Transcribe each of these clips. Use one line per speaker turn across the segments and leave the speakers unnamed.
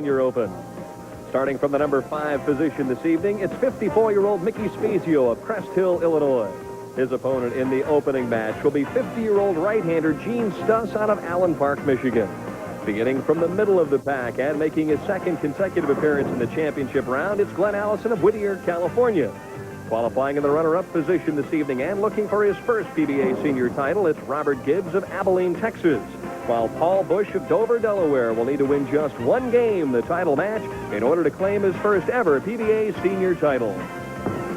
Senior Open. Starting from the number 5 position this evening, it's 54-year-old Mickey Spiezio of Crest Hill, Illinois. His opponent in the opening match will be 50-year-old right-hander Gene Stus out of Allen Park, Michigan. Beginning from the middle of the pack and making his second consecutive appearance in the championship round, it's Glenn Allison of Whittier, California. Qualifying in the runner-up position this evening and looking for his first PBA senior title, it's Robert Gibbs of Abilene, Texas. While Paul Burch of Dover, Delaware will need to win just one game, the title match, in order to claim his first ever PBA senior title.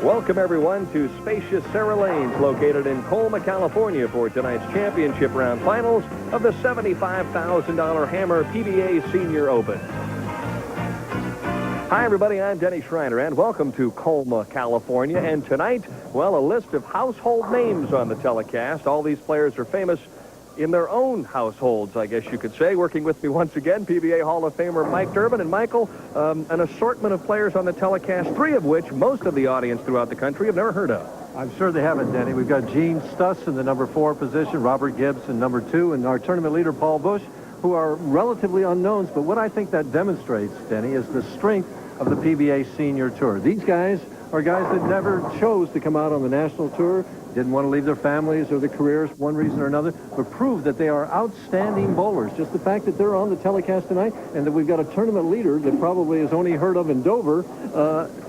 Welcome, everyone, to spacious Serra Lanes, located in Colma, California, for tonight's championship round finals of the $75,000 Hammer PBA Senior Open. Hi, everybody. I'm Denny Schreiner, and welcome to Colma, California. And tonight, well, a list of household names on the telecast. All these players are famous in their own households, I guess you could say. Working with me once again, PBA Hall of Famer Mike Durbin. And Michael, an assortment of players on the telecast, 3 of which most of the audience throughout the country have never heard of.
I'm sure they haven't, Denny. We've got Gene Stus in the number 4 position, Robert Gibbs in number 2, and our tournament leader, Paul Burch, who are relatively unknowns. But what I think that demonstrates, Denny, is the strength of the PBA Senior Tour. These guys are guys that never chose to come out on the national tour, didn't want to leave their families or their careers for one reason or another, but prove that they are outstanding bowlers. Just the fact that they're on the telecast tonight and that we've got a tournament leader that probably is only heard of in Dover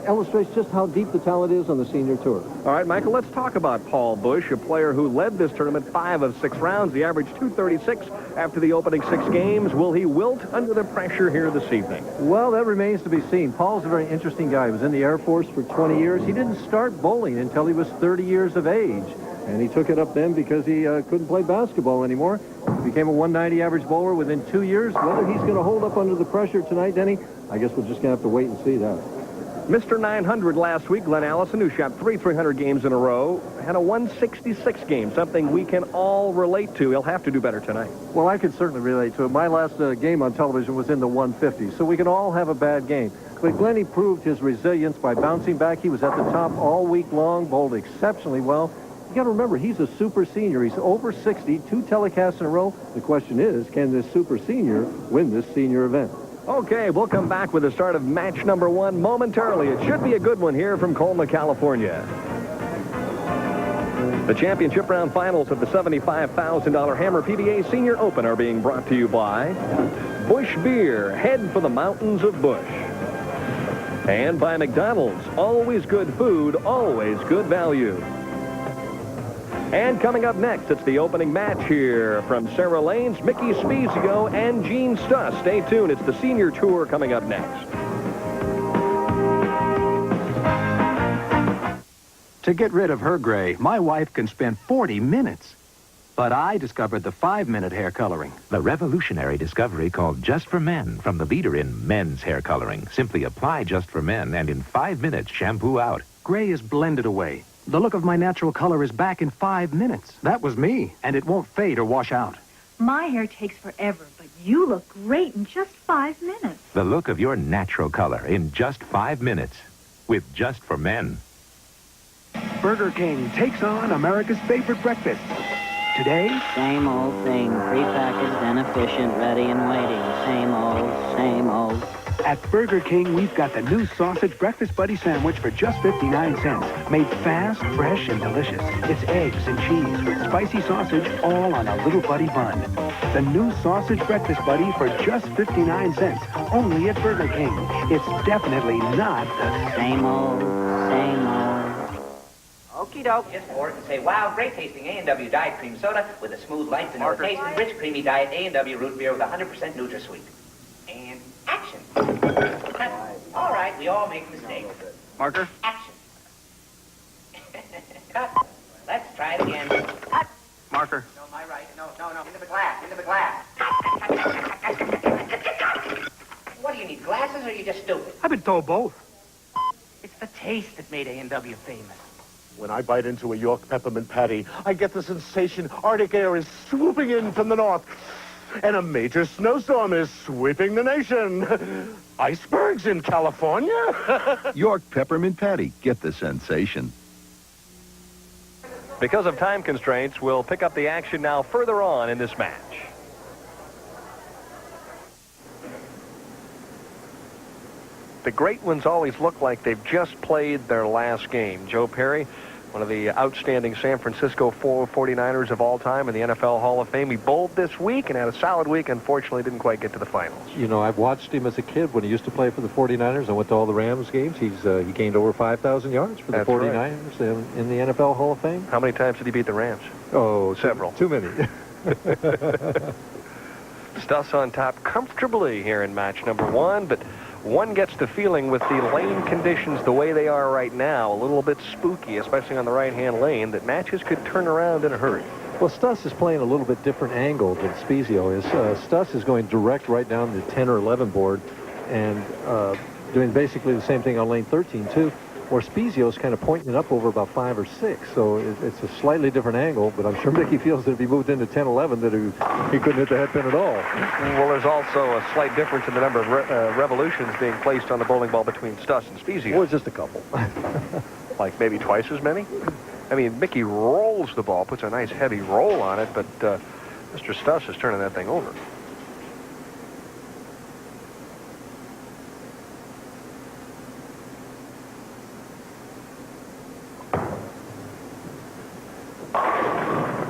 illustrates just how deep the talent is on the senior tour.
All right, Michael, let's talk about Paul Burch, a player who led this tournament 5 of 6 rounds. He averaged 236 after the opening 6 games. Will he wilt under the pressure here this evening?
Well, that remains to be seen. Paul's a very interesting guy. He was in the Air Force for 20 years. He didn't start bowling until he was 30 years of age. And he took it up then because he couldn't play basketball anymore. He became a 190 average bowler within 2 years. Whether he's going to hold up under the pressure tonight, Denny, I guess we're just going to have to wait and see that.
Mr. 900 last week, Glenn Allison, who shot 3 300 games in a row, had a 166 game, something we can all relate to. He'll have to do better tonight.
Well, I can certainly relate to it. My last game on television was in the 150s, so we can all have a bad game. But Glenn, he proved his resilience by bouncing back. He was at the top all week long, bowled exceptionally well. You got to remember, he's a super senior. He's over 60, 2 telecasts in a row. The question is, can this super senior win this senior event?
Okay, we'll come back with the start of match number 1 momentarily. It should be a good one here from Colma, California. The championship round finals of the $75,000 Hammer PBA Senior Open are being brought to you by Busch Beer, head for the mountains of Busch. And by McDonald's, always good food, always good value. And coming up next, it's the opening match here from Serra Lanes, Mickey Spiezio and Gene Stus. Stay tuned. It's the Senior Tour coming up next.
To get rid of her gray, my wife can spend 40 minutes. But I discovered the 5-minute hair coloring.
The revolutionary discovery called Just for Men from the leader in men's hair coloring. Simply apply Just for Men and in 5 minutes shampoo out.
Gray is blended away. The look of my natural color is back in 5 minutes. That was me, and it won't fade or wash out.
My hair takes forever, but you look great in just 5 minutes.
The look of your natural color in just 5 minutes with Just for Men.
Burger King takes on America's favorite breakfast. Today,
same old thing, prepackaged and efficient, ready and waiting. Same old, same old.
At Burger King, we've got the new Sausage Breakfast Buddy Sandwich for just 59 cents. Made fast, fresh, and delicious. It's eggs and cheese with spicy sausage all on a little buddy bun. The new Sausage Breakfast Buddy for just 59 cents. Only at Burger King. It's definitely not the
same old, same old.
Okie doke, just pour it and say, wow, great tasting A&W Diet Cream Soda with a smooth, light vanilla taste and rich, creamy diet A&W root beer with 100% NutraSweet. And action. All right, we all make mistakes.
Marker?
Action. Cut. Let's try it again. Cut.
Marker.
No, my right. No, into the glass, into the glass. What do you need, glasses or are you just stupid?
I've been told both.
It's the taste that made A&W famous.
When I bite into a York peppermint patty, I get the sensation Arctic air is swooping in from the north. And a major snowstorm is sweeping the nation. Icebergs in California?
York peppermint patty. Get the sensation.
Because of time constraints, we'll pick up the action now further on in this match. the great ones always look like they've just played their last game. Joe Perry, one of the outstanding San Francisco 49ers of all time in the NFL Hall of Fame. He bowled this week and had a solid week. Unfortunately, didn't quite get to the finals.
You know, I've watched him as a kid when he used to play for the 49ers. I went to all the Rams games. He gained over 5,000 yards for the 49ers in the NFL Hall of Fame.
How many times did he beat the Rams?
Oh,
several.
Too many.
Stus on top comfortably here in match number 1, but one gets the feeling with the lane conditions the way they are right now, a little bit spooky, especially on the right-hand lane, that matches could turn around in a hurry.
Well, Stus is playing a little bit different angle than Spiezio is. Stus is going direct right down the 10 or 11 board and doing basically the same thing on lane 13, too, where Spiezio is kind of pointing it up over about 5 or 6. So it's a slightly different angle, but I'm sure Mickey feels that if he moved into 10, 11, that he couldn't hit the head pin at all.
Well, there's also a slight difference in the number of revolutions being placed on the bowling ball between Stus and Spiezio.
Well, just a couple.
Like maybe twice as many? I mean, Mickey rolls the ball, puts a nice heavy roll on it, but Mr. Stus is turning that thing over.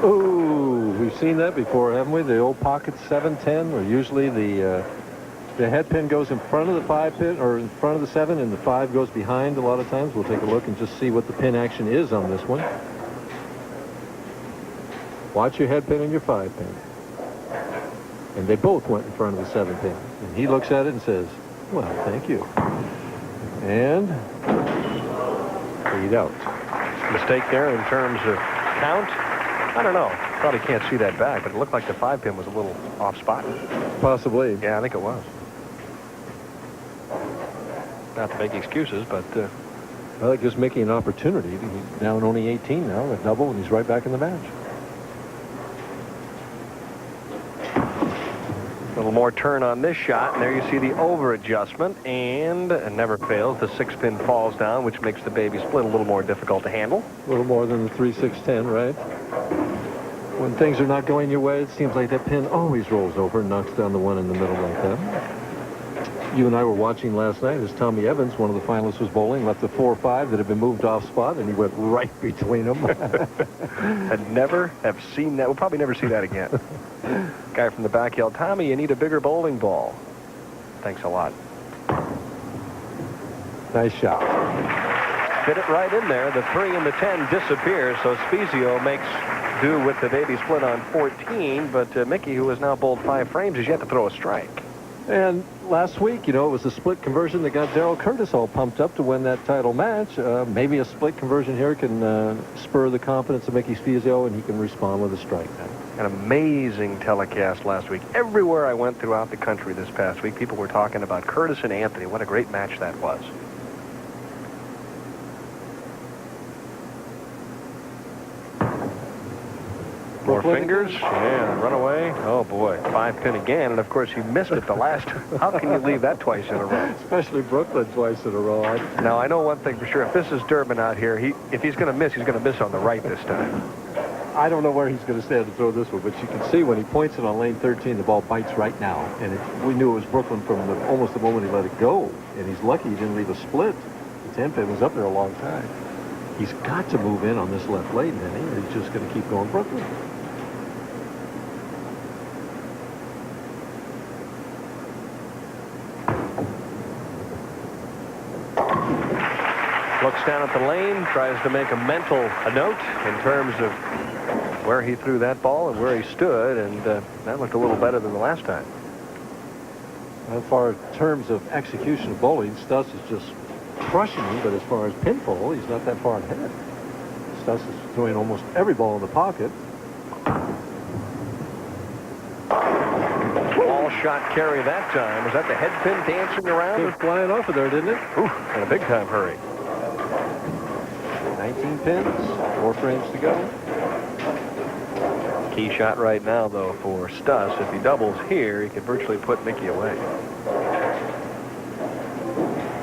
Ooh, we've seen that before, haven't we? The old pocket 7-10, where usually the head pin goes in front of the 5 pin, or in front of the 7, and the 5 goes behind a lot of times. We'll take a look and just see what the pin action is on this one. Watch your head pin and your 5 pin. And they both went in front of the 7 pin. And he looks at it and says, well, thank you. And 8 out.
Mistake there in terms of count. I don't know. Probably can't see that back, but it looked like the 5 pin was a little off spot.
Possibly.
Yeah, I think it was. Not to make excuses, but...
well, it gives Mickey an opportunity. He's down only 18 now, a double, and he's right back in the match.
A little more turn on this shot, and there you see the over adjustment, and it never fails. The 6 pin falls down, which makes the baby split a little more difficult to handle.
A little more than the 3-6-10, right? When things are not going your way, it seems like that pin always rolls over and knocks down the one in the middle like that. You and I were watching last night as Tommy Evans, one of the finalists, was bowling, left a 4-5 that had been moved off spot, and he went right between them.
I'd never have seen that. We'll probably never see that again. Guy from the back yelled, Tommy, you need a bigger bowling ball. Thanks a lot.
Nice shot.
Fit it right in there. The 3 and the 10 disappear, so Spiezio makes do with the baby split on 14, but Mickey, who has now bowled 5 frames, has yet to throw a strike.
And last week, you know, it was a split conversion that got Darrell Curtis all pumped up to win that title match. Maybe a split conversion here can spur the confidence of Mickey Spiezio, and he can respond with a strike now.
An amazing telecast last week. Everywhere I went throughout the country this past week, people were talking about Curtis and Anthony. What a great match that was. More fingers. Yeah, run away. Oh, boy. 5 pin again. And, of course, he missed it the last. How can you leave that twice in a row?
Especially Brooklyn twice in a row.
Now, I know one thing for sure. If this is Durbin out here, if he's going to miss, he's going to miss on the right this time.
I don't know where he's going to stand to throw this one, but you can see when he points it on lane 13, the ball bites right now. And we knew it was Brooklyn from almost the moment he let it go. And he's lucky he didn't leave a split. The 10 pin was up there a long time. He's got to move in on this left lane, Denny, or he's just going to keep going Brooklyn.
Looks down at the lane, tries to make a note in terms of where he threw that ball and where he stood, and that looked a little better than the last time.
As far as terms of execution of bowling, Stus is just crushing him, but as far as pinfall, he's not that far ahead. Stus is throwing almost every ball in the pocket.
Ball shot carry that time. Was that the head pin dancing around?
It was flying off of there, didn't it?
Ooh, in a big-time hurry.
19 pins, 4 frames to go.
Key shot right now, though, for Stus. If he doubles here, he could virtually put Mickey away.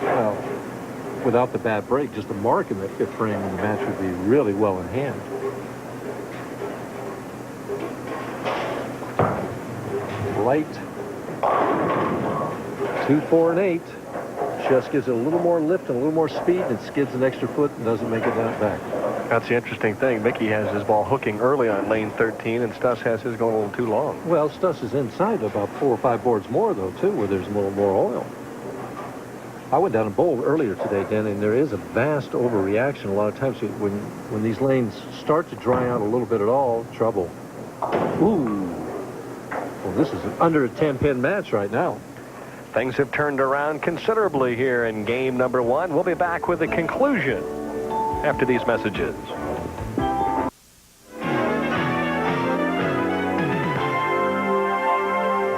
Well, without the bad break, just a mark in that 5th frame, and the match would be really well in hand. Light. 2, 4, and 8. just gives it a little more lift and a little more speed, and it skids an extra foot and doesn't make it down back.
That's the interesting thing. Mickey has his ball hooking early on lane 13, and Stus has his going a little too long.
Well, Stus is inside about 4 or 5 boards more, though, too, where there's a little more oil. I went down and bowled earlier today, Dan, and there is a vast overreaction. A lot of times when these lanes start to dry out a little bit at all, trouble. Ooh. Well, this is under a 10-pin match right now.
Things have turned around considerably here in game number 1. We'll be back with the conclusion after these messages.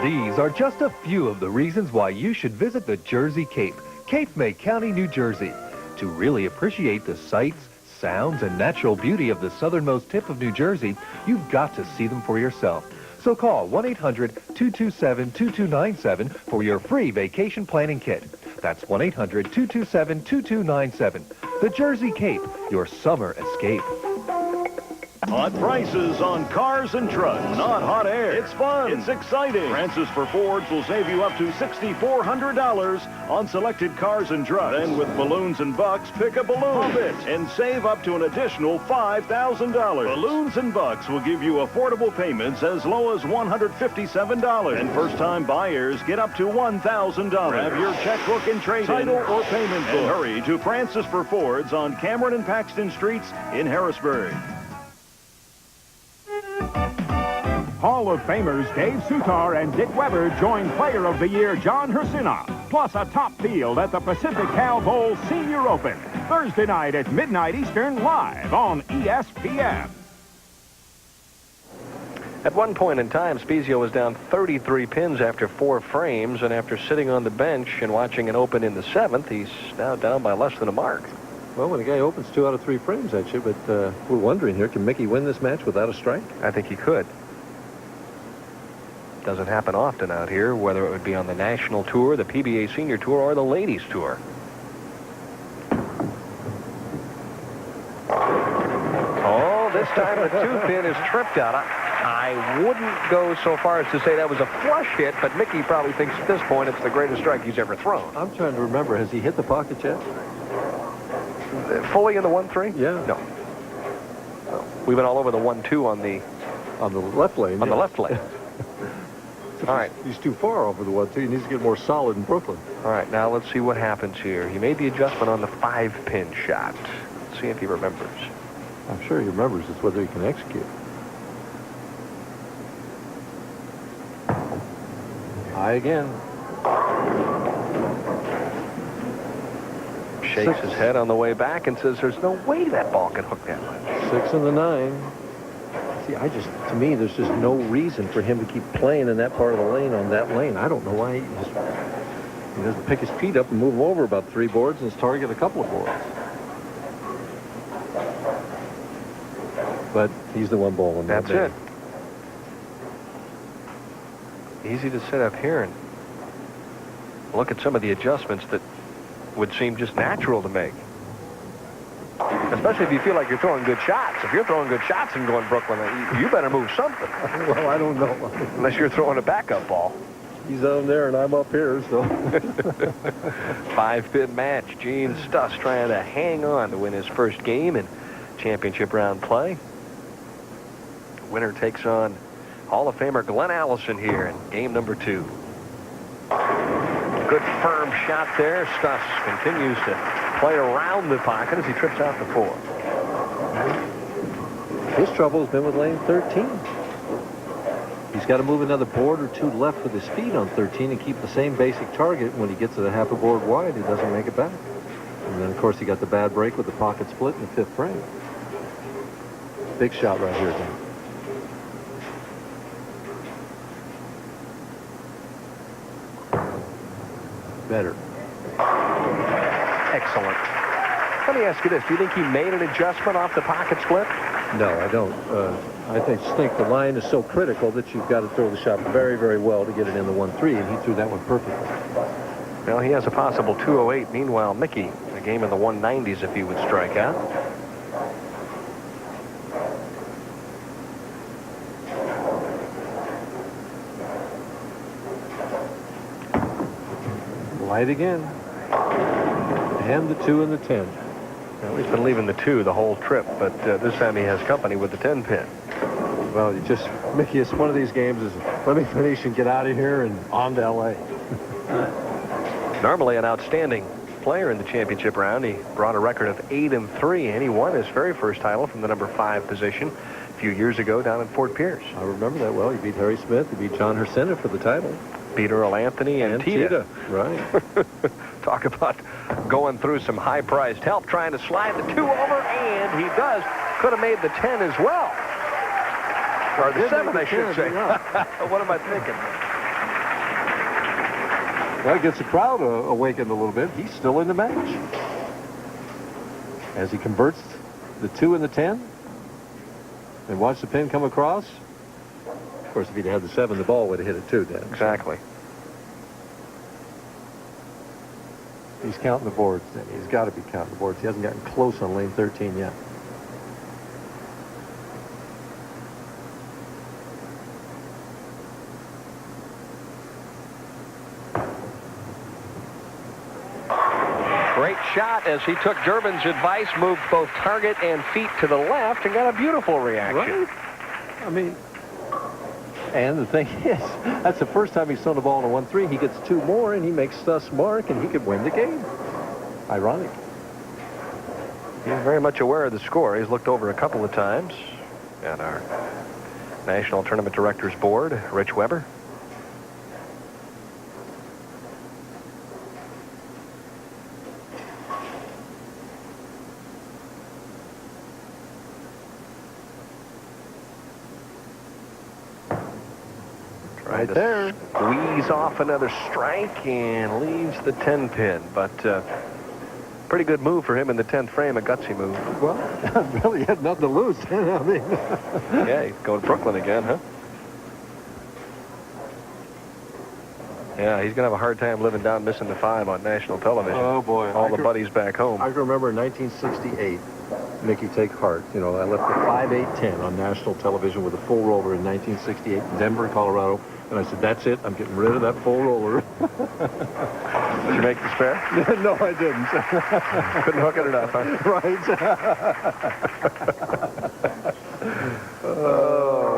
These are just a few of the reasons why you should visit the Jersey Cape, Cape May County, New Jersey. To really appreciate the sights, sounds, and natural beauty of the southernmost tip of New Jersey, you've got to see them for yourself. So call 1-800-227-2297 for your free vacation planning kit. That's 1-800-227-2297. The Jersey Cape, your summer escape.
Hot prices on cars and trucks. Not hot air. It's fun. It's exciting. Francis for Fords will save you up to $6,400 on selected cars and trucks. Then with balloons and bucks, pick a balloon. Pump it and save up to an additional $5,000. Balloons and bucks will give you affordable payments as low as $157. And first-time buyers get up to $1,000. Grab your checkbook and trade title or payment book. And hurry to Francis for Fords on Cameron and Paxton Streets in Harrisburg.
Hall of Famers Dave Sutar and Dick Weber join Player of the Year John Hursina, plus a top field at the Pacific Cal Bowl Senior Open, Thursday night at midnight Eastern, live on ESPN.
At one point in time, Spiezio was down 33 pins after 4 frames, and after sitting on the bench and watching it open in the 7th, he's now down by less than a mark.
Well, when a guy opens 2 out of 3 frames, actually, but we're wondering here, can Mickey win this match without a strike?
I think he could. Doesn't happen often out here, whether it would be on the National Tour, the PBA Senior Tour, or the Ladies Tour. Oh, this time the 2-pin is tripped out. I wouldn't go so far as to say that was a flush hit, but Mickey probably thinks at this point it's the greatest strike he's ever thrown.
I'm trying to remember, has he hit the pocket yet?
Fully in the 1-3?
Yeah.
No. We've been all over the 1-2 on the
left lane.
On the left lane. All right.
He's too far over the 1-2. He needs to get more solid in Brooklyn.
All right, now let's see what happens here. He made the adjustment on the 5-pin shot. Let's see if he remembers.
I'm sure he remembers. It's whether he can execute. High again.
Shakes his head on the way back and says there's no way that ball can hook that much.
6 and the 9. See, to me, there's just no reason for him to keep playing in that part of the lane on that lane. I don't know why he doesn't pick his feet up and move over about 3 boards and target a couple of boards. But he's the one ball in that.
That's it. Easy to sit up here and look at some of the adjustments that would seem just natural to make. Especially if you feel like you're throwing good shots. If you're throwing good shots and going Brooklyn, you better move something.
Well, I don't know.
Unless you're throwing a backup ball.
He's down there and I'm up here, so.
5-pin match. Gene Stus trying to hang on to win his first game in championship round play. The winner takes on Hall of Famer Glenn Allison here in game number 2. Good firm shot there. Stus continues to play around the pocket as he trips out the 4.
His trouble has been with lane 13. He's got to move another board or 2 left with his feet on 13 and keep the same basic target. When he gets to the half a board wide, he doesn't make it back. And then, of course, he got the bad break with the pocket split in the 5th frame. Big shot right here, Dan. Better.
Excellent. Let me ask you this. Do you think he made an adjustment off the pocket split?
No, I don't. I just think the line is so critical that you've got to throw the shot very, very well to get it in the 1-3, and he threw that one perfectly.
Well, he has a possible 208. Meanwhile, Mickey, a game in the 190s if he would strike out.
Light again. And the 2 and the 10.
Well, he's been leaving the 2 the whole trip, but this time he has company with the 10 pin.
Well, Mickey, it's one of these games is let me finish and get out of here and on to L.A.
Normally an outstanding player in the championship round. He brought a record of 8-3, and he won his very first title from the number 5 position a few years ago down in Fort Pierce.
I remember that well. He beat Harry Smith. He beat John Hersenna for the title.
Beat Earl Anthony and Tita.
Right.
Talk about going through some high-priced help, trying to slide the 2 over, and he does. Could have made the 10 as well. Or the 7, I should say.
Yeah.
What am I thinking?
Well, it gets the crowd awakened a little bit. He's still in the match. As he converts the 2 and the 10. And watch the pin come across. Of course, if he'd had the 7, the ball would have hit it too, Dan.
Exactly.
He's counting the boards, then. He's got to be counting the boards. He hasn't gotten close on lane 13 yet.
Great shot as he took Durbin's advice, moved both target and feet to the left, and got a beautiful reaction.
Right? I mean, and the thing is, that's the first time he's thrown the ball in a 1-3. He gets 2 more, and he makes Stus mark, and he could win the game. Ironic.
He's very much aware of the score. He's looked over a couple of times at our National Tournament Directors Board, Rich Weber.
Right there.
Squeeze off another strike and leaves the 10 pin. But pretty good move for him in the 10th frame, a gutsy move.
Well, really had nothing to lose. I mean,
yeah, he's going to Brooklyn again, huh? Yeah, he's going to have a hard time living down missing the 5 on national television.
Oh, boy.
All the buddies back home.
I can remember in 1968, Mickey, take heart. You know, I left the 5-8-10 on national television with a full roller in 1968 in Denver, Colorado. And I said, that's it. I'm getting rid of that full roller.
Did you make the spare?
No, I didn't.
Couldn't hook it enough, huh?
Right.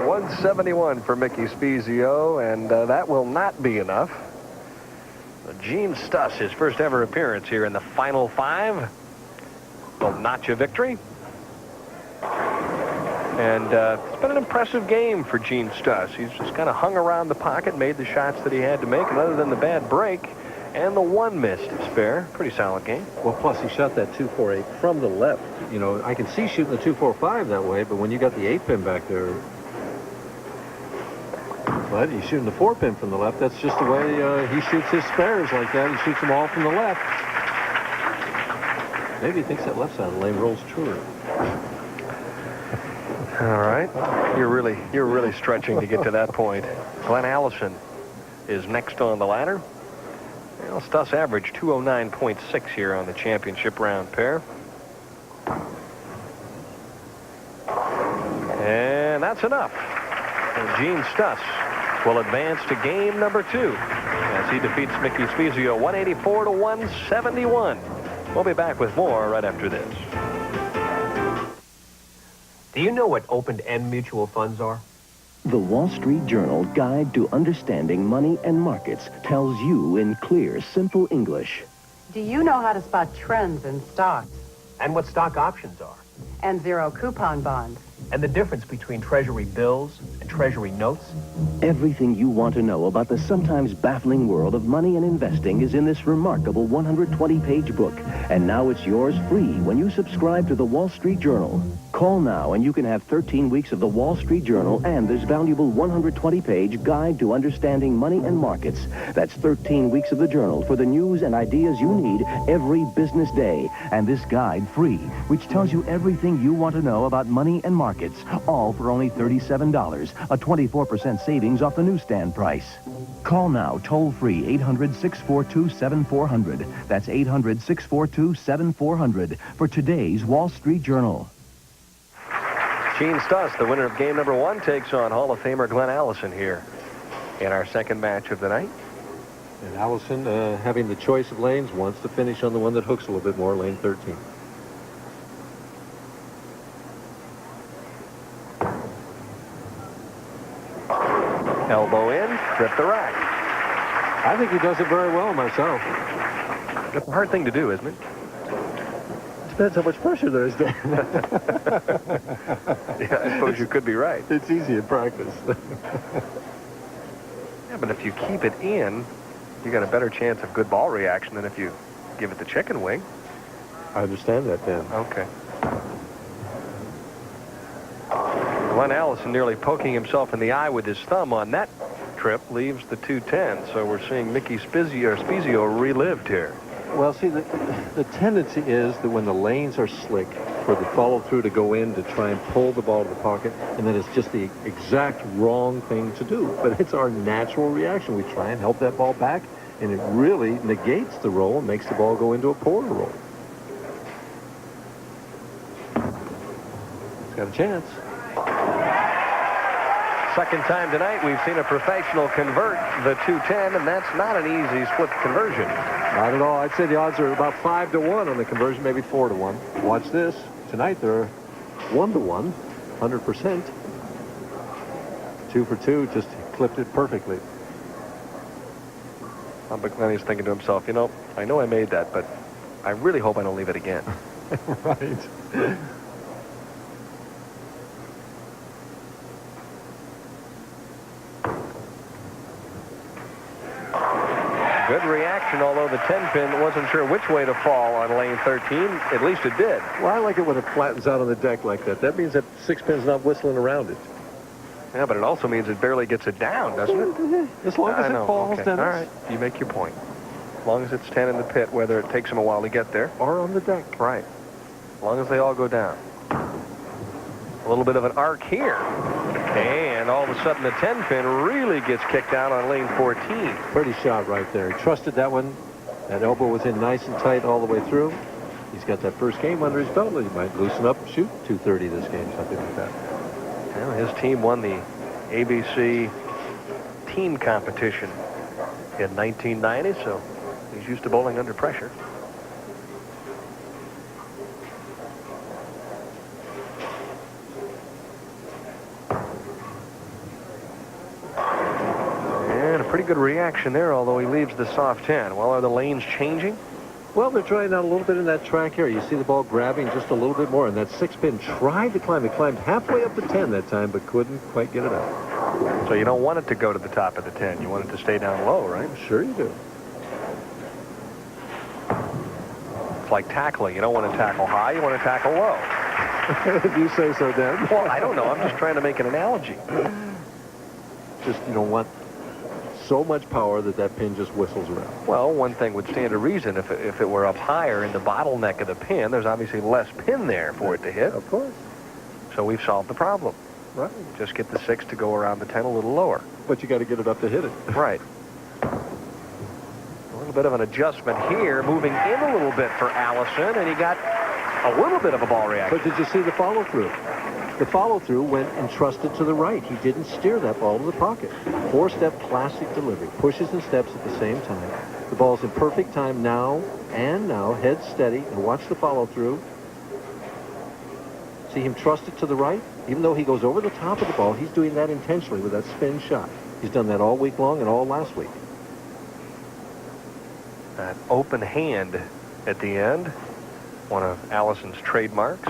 171 for Mickey Spiezio, and that will not be enough. Gene Stus, his first ever appearance here in the final 5. Will notch a victory. And it's been an impressive game for Gene Stus. He's just kind of hung around the pocket, made the shots that he had to make, and other than the bad break and the 1 missed spare, pretty solid game.
Well, plus he shot that 2-4-8 from the left. You know, I can see shooting the 2-4-5 that way, but when you got the 8 pin back there, but he's shooting the 4 pin from the left. That's just the way he shoots his spares like that. He shoots them all from the left. Maybe he thinks that left side of the lane rolls truer.
All right. You're really stretching to get to that point. Glenn Allison is next on the ladder. Well, Stus averaged 209.6 here on the championship round pair. And that's enough. And Gene Stus will advance to game number 2 as he defeats Mickey Spiezio 184-171. We'll be back with more right after this.
Do you know what open-end mutual funds are?
The Wall Street Journal Guide to Understanding Money and Markets tells you in clear, simple English.
Do you know how to spot trends in stocks?
And what stock options are?
And zero coupon bonds?
And the difference between Treasury bills and Treasury notes?
Everything you want to know about the sometimes baffling world of money and investing is in this remarkable 120-page book. And now it's yours free when you subscribe to the Wall Street Journal. Call now and you can have 13 weeks of the Wall Street Journal and this valuable 120-page Guide to Understanding Money and Markets. That's 13 weeks of the Journal for the news and ideas you need every business day. And this guide free, which tells you everything you want to know about money and markets, all for only $37, a 24% savings off the newsstand price. Call now, toll-free, 800-642-7400. That's 800-642-7400 for today's Wall Street Journal.
Gene Stus, the winner of game number 1, takes on Hall of Famer Glenn Allison here in our second match of the night.
And Allison, having the choice of lanes, wants to finish on the one that hooks a little bit more, lane 13.
Elbow in, trip the rack.
I think he does it very well myself.
That's a hard thing to do, isn't it?
Depends how much pressure there is there.
Yeah, I suppose you could be right.
It's easy in practice.
Yeah, but if you keep it in, you got a better chance of good ball reaction than if you give it the chicken wing.
I understand that, Dan.
Okay. Glenn Allison nearly poking himself in the eye with his thumb on that trip leaves the 210. So we're seeing Mickey Spiezio relived here.
Well, see, the tendency is that when the lanes are slick, for the follow-through to go in to try and pull the ball to the pocket, and then it's just the exact wrong thing to do. But it's our natural reaction. We try and help that ball back, and it really negates the roll and makes the ball go into a poorer roll. It's got a chance.
Second time tonight we've seen a professional convert the 210, and that's not an easy split conversion.
Not at all. I'd say the odds are about 5-1 on the conversion, maybe 4-1. Watch this. Tonight they're 1-1, 100%. 2 for 2, just clipped it perfectly.
But Glenn is thinking to himself, you know I made that, but I really hope I don't leave it again.
Right.
Good reaction, although the 10-pin wasn't sure which way to fall on lane 13. At least it did.
Well, I like it when it flattens out on the deck like that. That means that 6-pin's not whistling around it.
Yeah, but it also means it barely gets it down, doesn't it?
As long as it falls,
okay.
Dennis.
All right, you make your point. As long as it's 10 in the pit, whether it takes them a while to get there.
Or on the deck.
Right. As long as they all go down. A little bit of an arc here. And all of a sudden the 10-pin really gets kicked out on lane 14.
Pretty shot right there. He trusted that one. That elbow was in nice and tight all the way through. He's got that first game under his belt. He might loosen up and shoot 230 this game, something like that.
Well, his team won the ABC team competition in 1990, so he's used to bowling under pressure. And a pretty good reaction there, although he leaves the soft 10. Well, are the lanes changing?
Well, they're trying out a little bit in that track area. You see the ball grabbing just a little bit more, and that 6-pin tried to climb. It climbed halfway up the 10 that time, but couldn't quite get it up.
So you don't want it to go to the top of the 10. You want it to stay down low, right?
Sure you do.
It's like tackling. You don't want to tackle high. You want to tackle low.
If you say so, Dan.
Well, I don't know. I'm just trying to make an analogy.
Just, you don't want so much power that pin just whistles around.
Well, one thing would stand to reason. If it were up higher in the bottleneck of the pin, there's obviously less pin there for it to hit.
Of course.
So we've solved the problem.
Right.
Just get the 6 to go around the 10 a little lower.
But you got to get it up to hit it.
Right. A little bit of an adjustment here, moving in a little bit for Allison, and he got a little bit of a ball reaction.
But did you see the follow-through? The follow-through went entrusted to the right. He didn't steer that ball to the pocket. 4-step classic delivery. Pushes and steps at the same time. The ball's in perfect time now and now. Head steady, and watch the follow-through. See him trust it to the right? Even though he goes over the top of the ball, he's doing that intentionally with that spin shot. He's done that all week long and all last week.
That open hand at the end, one of Allison's trademarks.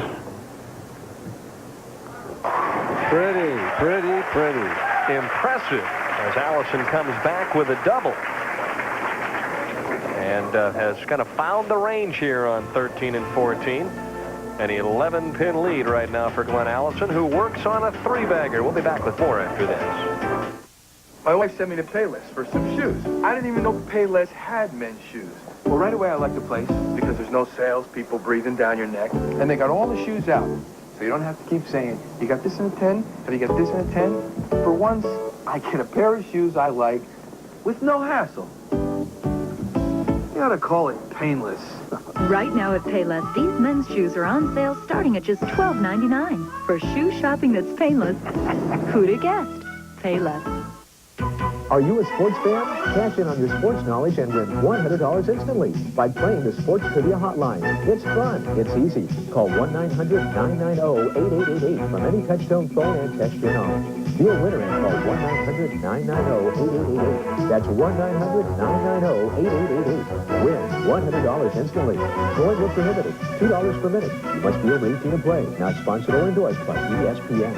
Pretty, pretty, pretty.
Impressive as Allison comes back with a double. And has kind of found the range here on 13 and 14. An 11-pin lead right now for Glenn Allison, who works on a 3-bagger. We'll be back with more after this.
My wife sent me the Payless for some shoes. I didn't even know Payless had men's shoes. Well, right away I liked the place because there's no salespeople breathing down your neck. And they got all the shoes out. So you don't have to keep saying, you got this in a 10? Have you got this in a 10? For once, I get a pair of shoes I like with no hassle. You ought to call it painless.
Right now at Payless, these men's shoes are on sale starting at just $12.99. For shoe shopping that's painless, who'd have guessed? Payless.
Are you a sports fan? Cash in on your sports knowledge and win $100 instantly by playing the Sports Trivia Hotline. It's fun. It's easy. Call 1-900-990-8888 from any touch-tone phone and test your knowledge. Be a winner and call 1-900-990-8888. That's 1-900-990-8888. Win $100 instantly. Scoring is prohibited. $2 per minute. You must be over 18 to play. Not sponsored or endorsed by ESPN.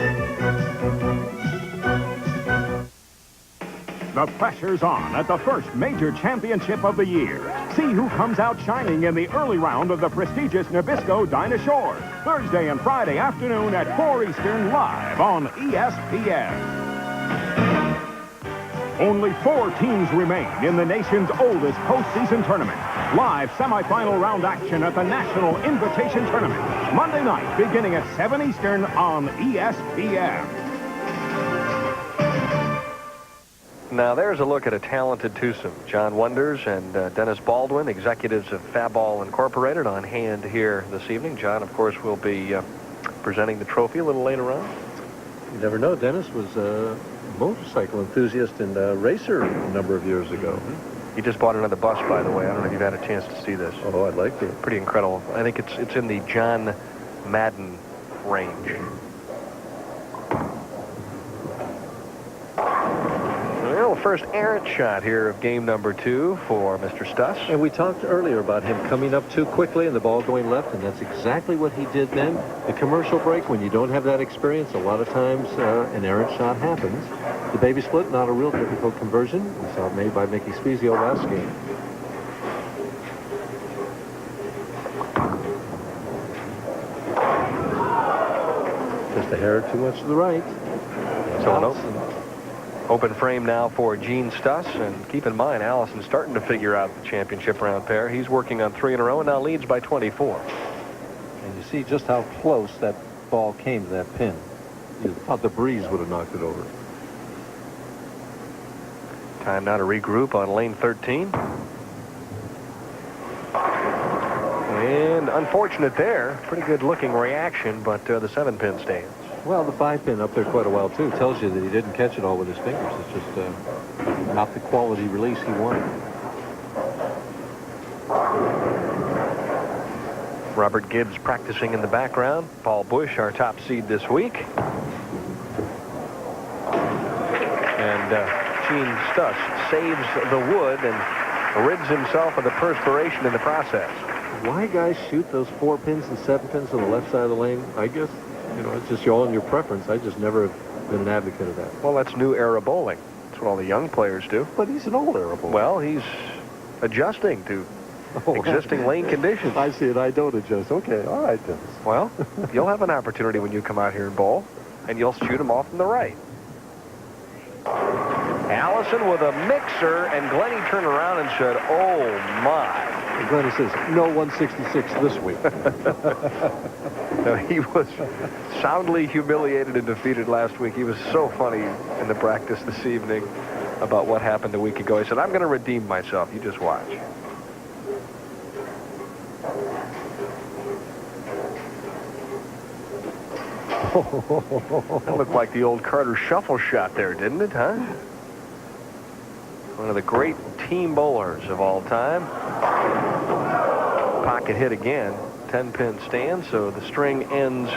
The pressure's on at the first major championship of the year. See who comes out shining in the early round of the prestigious Nabisco Dinah Shore. Thursday and Friday afternoon at 4 Eastern, live on ESPN. Only 4 teams remain in the nation's oldest postseason tournament. Live semifinal round action at the National Invitation Tournament. Monday night, beginning at 7 Eastern on ESPN.
Now, there's a look at a talented twosome. John Wonders and Dennis Baldwin, executives of Fab-Ball Incorporated, on hand here this evening. John, of course, will be presenting the trophy a little later on.
You never know. Dennis was a motorcycle enthusiast and racer a number of years ago.
He just bought another bus, by the way. I don't know if you've had a chance to see this.
Oh, I'd like to.
Pretty incredible. I think it's in the John Madden range. Well, first errant shot here of game number 2 for Mr. Stus.
And we talked earlier about him coming up too quickly and the ball going left, and that's exactly what he did then. The commercial break, when you don't have that experience, a lot of times an errant shot happens. The baby split, not a real difficult conversion. We saw it made by Mickey Spiezio last game. Just a hair too much to the right.
So an open frame now for Gene Stus, and keep in mind, Allison's starting to figure out the championship round pair. He's working on 3 in a row and now leads by 24.
And you see just how close that ball came to that pin. You thought the breeze would have knocked it over.
Time now to regroup on lane 13. And unfortunate there. Pretty good looking reaction, but the 7-pin stands.
Well, the 5-pin up there quite a while, too. Tells you that he didn't catch it all with his fingers. It's just not the quality release he wanted.
Robert Gibbs practicing in the background. Paul Burch, our top seed this week. And Gene Stus saves the wood and rids himself of the perspiration in the process.
Why guys shoot those 4 pins and 7 pins on the left side of the lane? I guess, you know, it's just all in your preference. I just never have been an advocate of that.
Well, that's new era bowling. That's what all the young players do.
But he's an old era bowler.
Well, he's adjusting to existing lane conditions.
I see it. I don't adjust. Okay. All right, then.
Well, you'll have an opportunity when you come out here and bowl, and you'll shoot them off from the right. Allison with a mixer, and Glenny turned around and said, oh, my.
And Glenny says, no 166 this week.
No, he was soundly humiliated and defeated last week. He was so funny in the practice this evening about what happened a week ago. He said, I'm going to redeem myself. You just watch. That looked like the old Carter Shuffle shot there, didn't it, huh? One of the great team bowlers of all time. Pocket hit again. 10-pin stand, so the string ends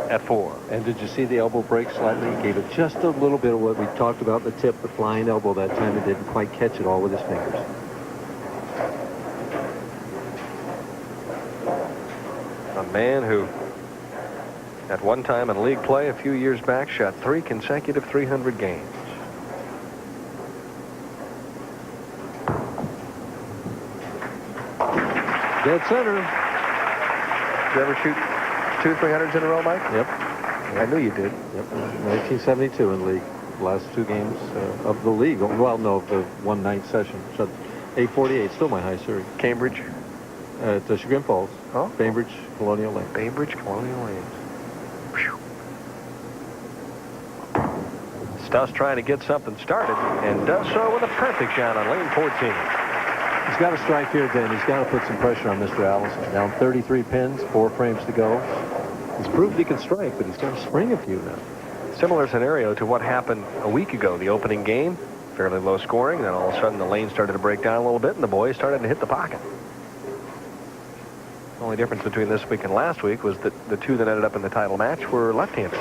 at 4.
And did you see the elbow break slightly? He gave it just a little bit of what we talked about, the tip, the flying elbow that time. It didn't quite catch it all with his fingers.
A man who, at one time in league play a few years back, shot 3 consecutive 300 games.
Dead center.
Did you ever shoot 2 300s in a row, Mike?
Yep.
I knew you did.
Yep. 1972 in league. Last 2 games of the league. Well, no, the one night session. Shot 848. Still my high series.
Cambridge?
At Chagrin Falls.
Oh.
Bainbridge, Colonial Lanes.
Bainbridge, Colonial Lanes. Whew. Stus trying to get something started, and does so with a perfect shot on lane 14.
He's got to strike here, Dan. He's got to put some pressure on Mr. Allison. Down 33 pins, 4 frames to go. He's proved he can strike, but he's got to spring a few now.
Similar scenario to what happened a week ago, the opening game. Fairly low scoring. Then all of a sudden the lane started to break down a little bit, and the boys started to hit the pocket. The only difference between this week and last week was that the two that ended up in the title match were left-handers.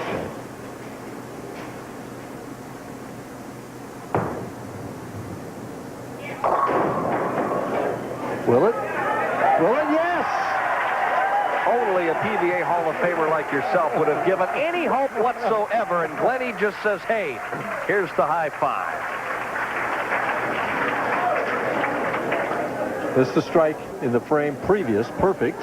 Will it? Will it? Yes!
Only a PBA Hall of Famer like yourself would have given any hope whatsoever, and Glenny just says, hey, here's the high five.
This is the strike in the frame previous. Perfect.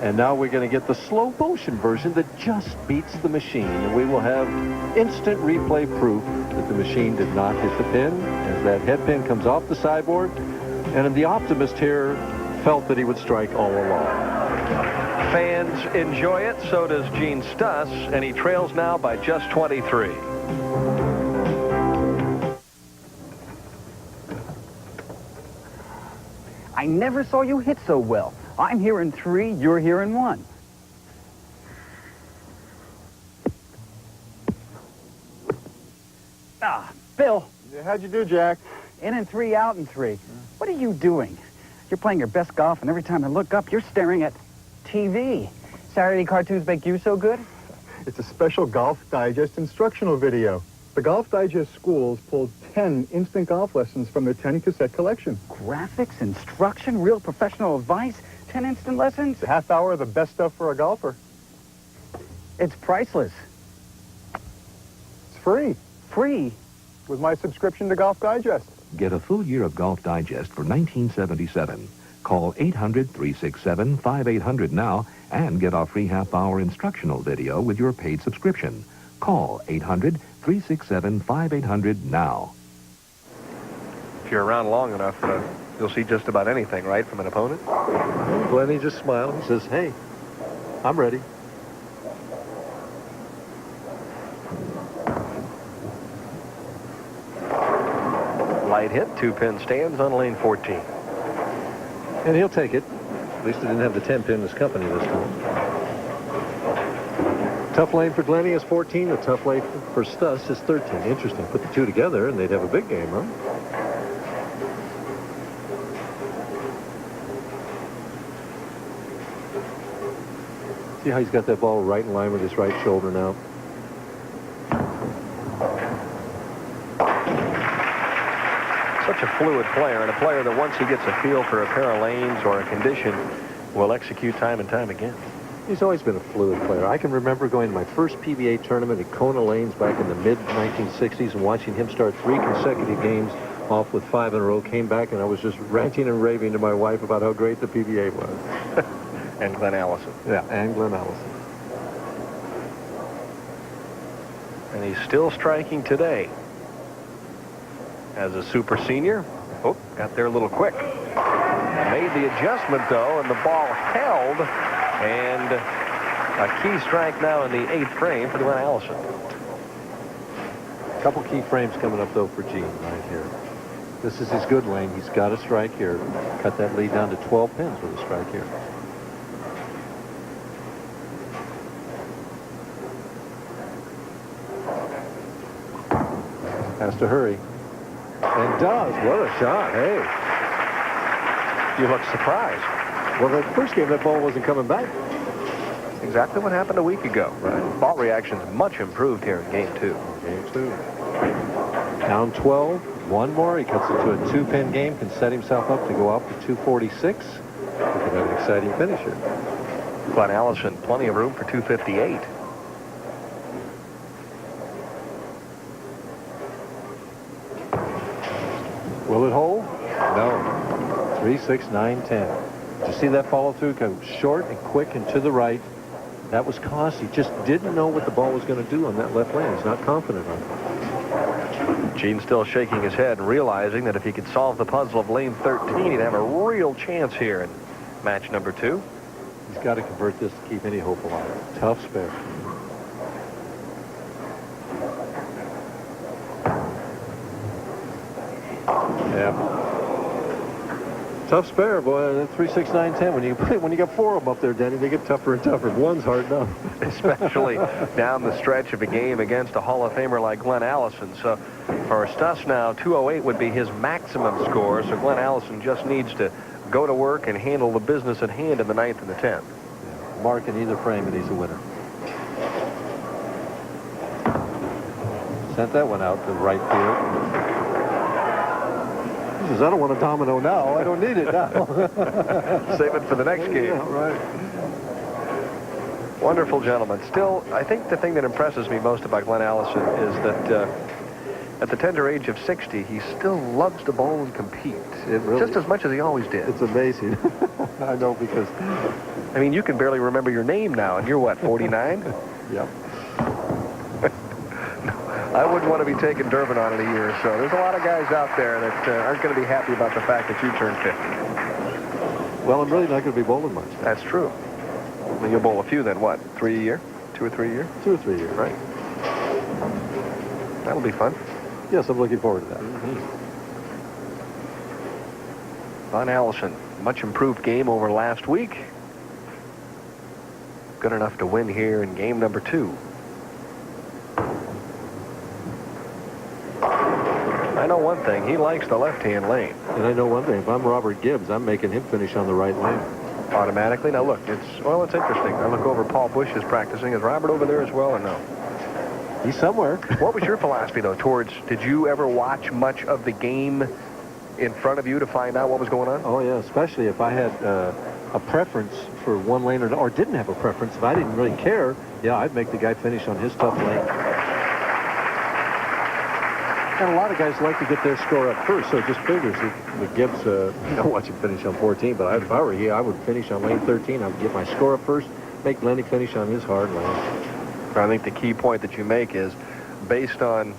And now we're going to get the slow motion version that just beats the machine. And we will have instant replay proof that the machine did not hit the pin as that head pin comes off the sideboard. And the optimist here felt that he would strike all along.
Fans enjoy it. So does Gene Stus. And he trails now by just 23.
I never saw you hit so well. I'm here in 3, you're here in 1. Ah, Bill.
How'd you do, Jack?
In 3, out in 3. What are you doing? You're playing your best golf, and every time I look up, you're staring at TV. Saturday cartoons make you so good?
It's a special Golf Digest instructional video. The Golf Digest schools pulled 10 instant golf lessons from their 10-cassette collection.
Graphics, instruction, real professional advice, 10 instant lessons?
A half hour of the best stuff for a golfer.
It's priceless.
It's free.
Free?
With my subscription to Golf Digest.
Get a full year of Golf Digest for $19.77. Call 800-367-5800 now and get our free half-hour instructional video with your paid subscription. Call 800-367-5800 now.
If you're around long enough, you'll see just about anything, right, from an opponent?
Glenny just smiled. He says, hey, I'm ready.
Light hit, 2-pin stands on lane 14.
And he'll take it. At least he didn't have the 10-pin in his company this time. Tough lane for Glenny is 14. The tough lane for Stus is 13. Interesting. Put the two together, and they'd have a big game, huh? See how he's got that ball right in line with his right shoulder now?
Such a fluid player, and a player that once he gets a feel for a pair of lanes or a condition will execute time and time again.
He's always been a fluid player. I can remember going to my first PBA tournament at Kona Lanes back in the mid-1960s and watching him start 3 consecutive games off with 5 in a row. Came back, and I was just ranting and raving to my wife about how great the PBA was.
And Glenn Allison.
Yeah, and Glenn Allison.
And he's still striking today. As a super senior. Oh, got there a little quick. Made the adjustment, though, and the ball held. And a key strike now in the 8th frame for Glenn Allison.
A couple key frames coming up, though, for Gene right here. This is his good lane. He's got a strike here. Cut that lead down to 12 pins with a strike here. Has to hurry. And does. What a shot. Hey.
You look surprised.
Well, the first game, that ball wasn't coming back.
Exactly what happened a week ago. Right. Ball reaction's much improved here in game 2.
Game 2. Down 12. One more. He cuts it to a 2-pin game. Can set himself up to go up to 246. We could have an exciting finish here.
Glenn Allison, plenty of room for 258.
Will it hold? No. 3, 6, 9, 10. Did you see that follow through? Go short and quick and to the right. That was costly. Just didn't know what the ball was going to do on that left lane. He's not confident on it.
Gene still shaking his head, realizing that if he could solve the puzzle of lane 13, he'd have a real chance here in match number 2.
He's got to convert this to keep any hope alive. Tough spare. Yeah. Tough spare, boy. 3, 6, 9, 10. When you got 4 of them up there, Denny, they get tougher and tougher. One's hard enough.
Especially down the stretch of a game against a Hall of Famer like Glenn Allison. So for Stus now, 208 would be his maximum score. So Glenn Allison just needs to go to work and handle the business at hand in the 9th and the 10th.
Yeah. Mark in either frame, and he's a winner. Sent that one out to right field. He says, I don't want a domino now. I don't need it now.
Save it for the next game.
Yeah, right.
Wonderful gentleman. Still, I think the thing that impresses me most about Glenn Allison is that at the tender age of 60, he still loves to bowl and compete. Just as much as he always did.
It's amazing. I know, because...
I mean, you can barely remember your name now, and you're, what, 49?
Yep.
I wouldn't want to be taking Durbin on in a year or so. There's a lot of guys out there that aren't going to be happy about the fact that you turned 50.
Well, I'm really not going to be bowling much.
That's true. Well, you'll bowl a few then, what, 3 a year? 2 or 3 a year?
2 or 3 years.
Right. That'll be fun.
Yes, I'm looking forward to that.
Glenn Allison, much improved game over last week. Good enough to win here in game number 2. I know one thing. He likes the left-hand lane.
And I know one thing. If I'm Robert Gibbs, I'm making him finish on the right lane.
Automatically? Now, look, it's interesting. I look over, Paul Burch is practicing. Is Robert over there as well, or no?
He's somewhere.
What was your philosophy, though, towards, did you ever watch much of the game in front of you to find out what was going on?
Oh, yeah, especially if I had a preference for one lane or didn't have a preference. If I didn't really care, yeah, I'd make the guy finish on his tough lane. And a lot of guys like to get their score up first, so it just figures that with Gibbs, don't want you to finish on 14, but if I were he, I would finish on lane 13. I would get my score up first, make Lenny finish on his hard lane.
I think the key point that you make is based on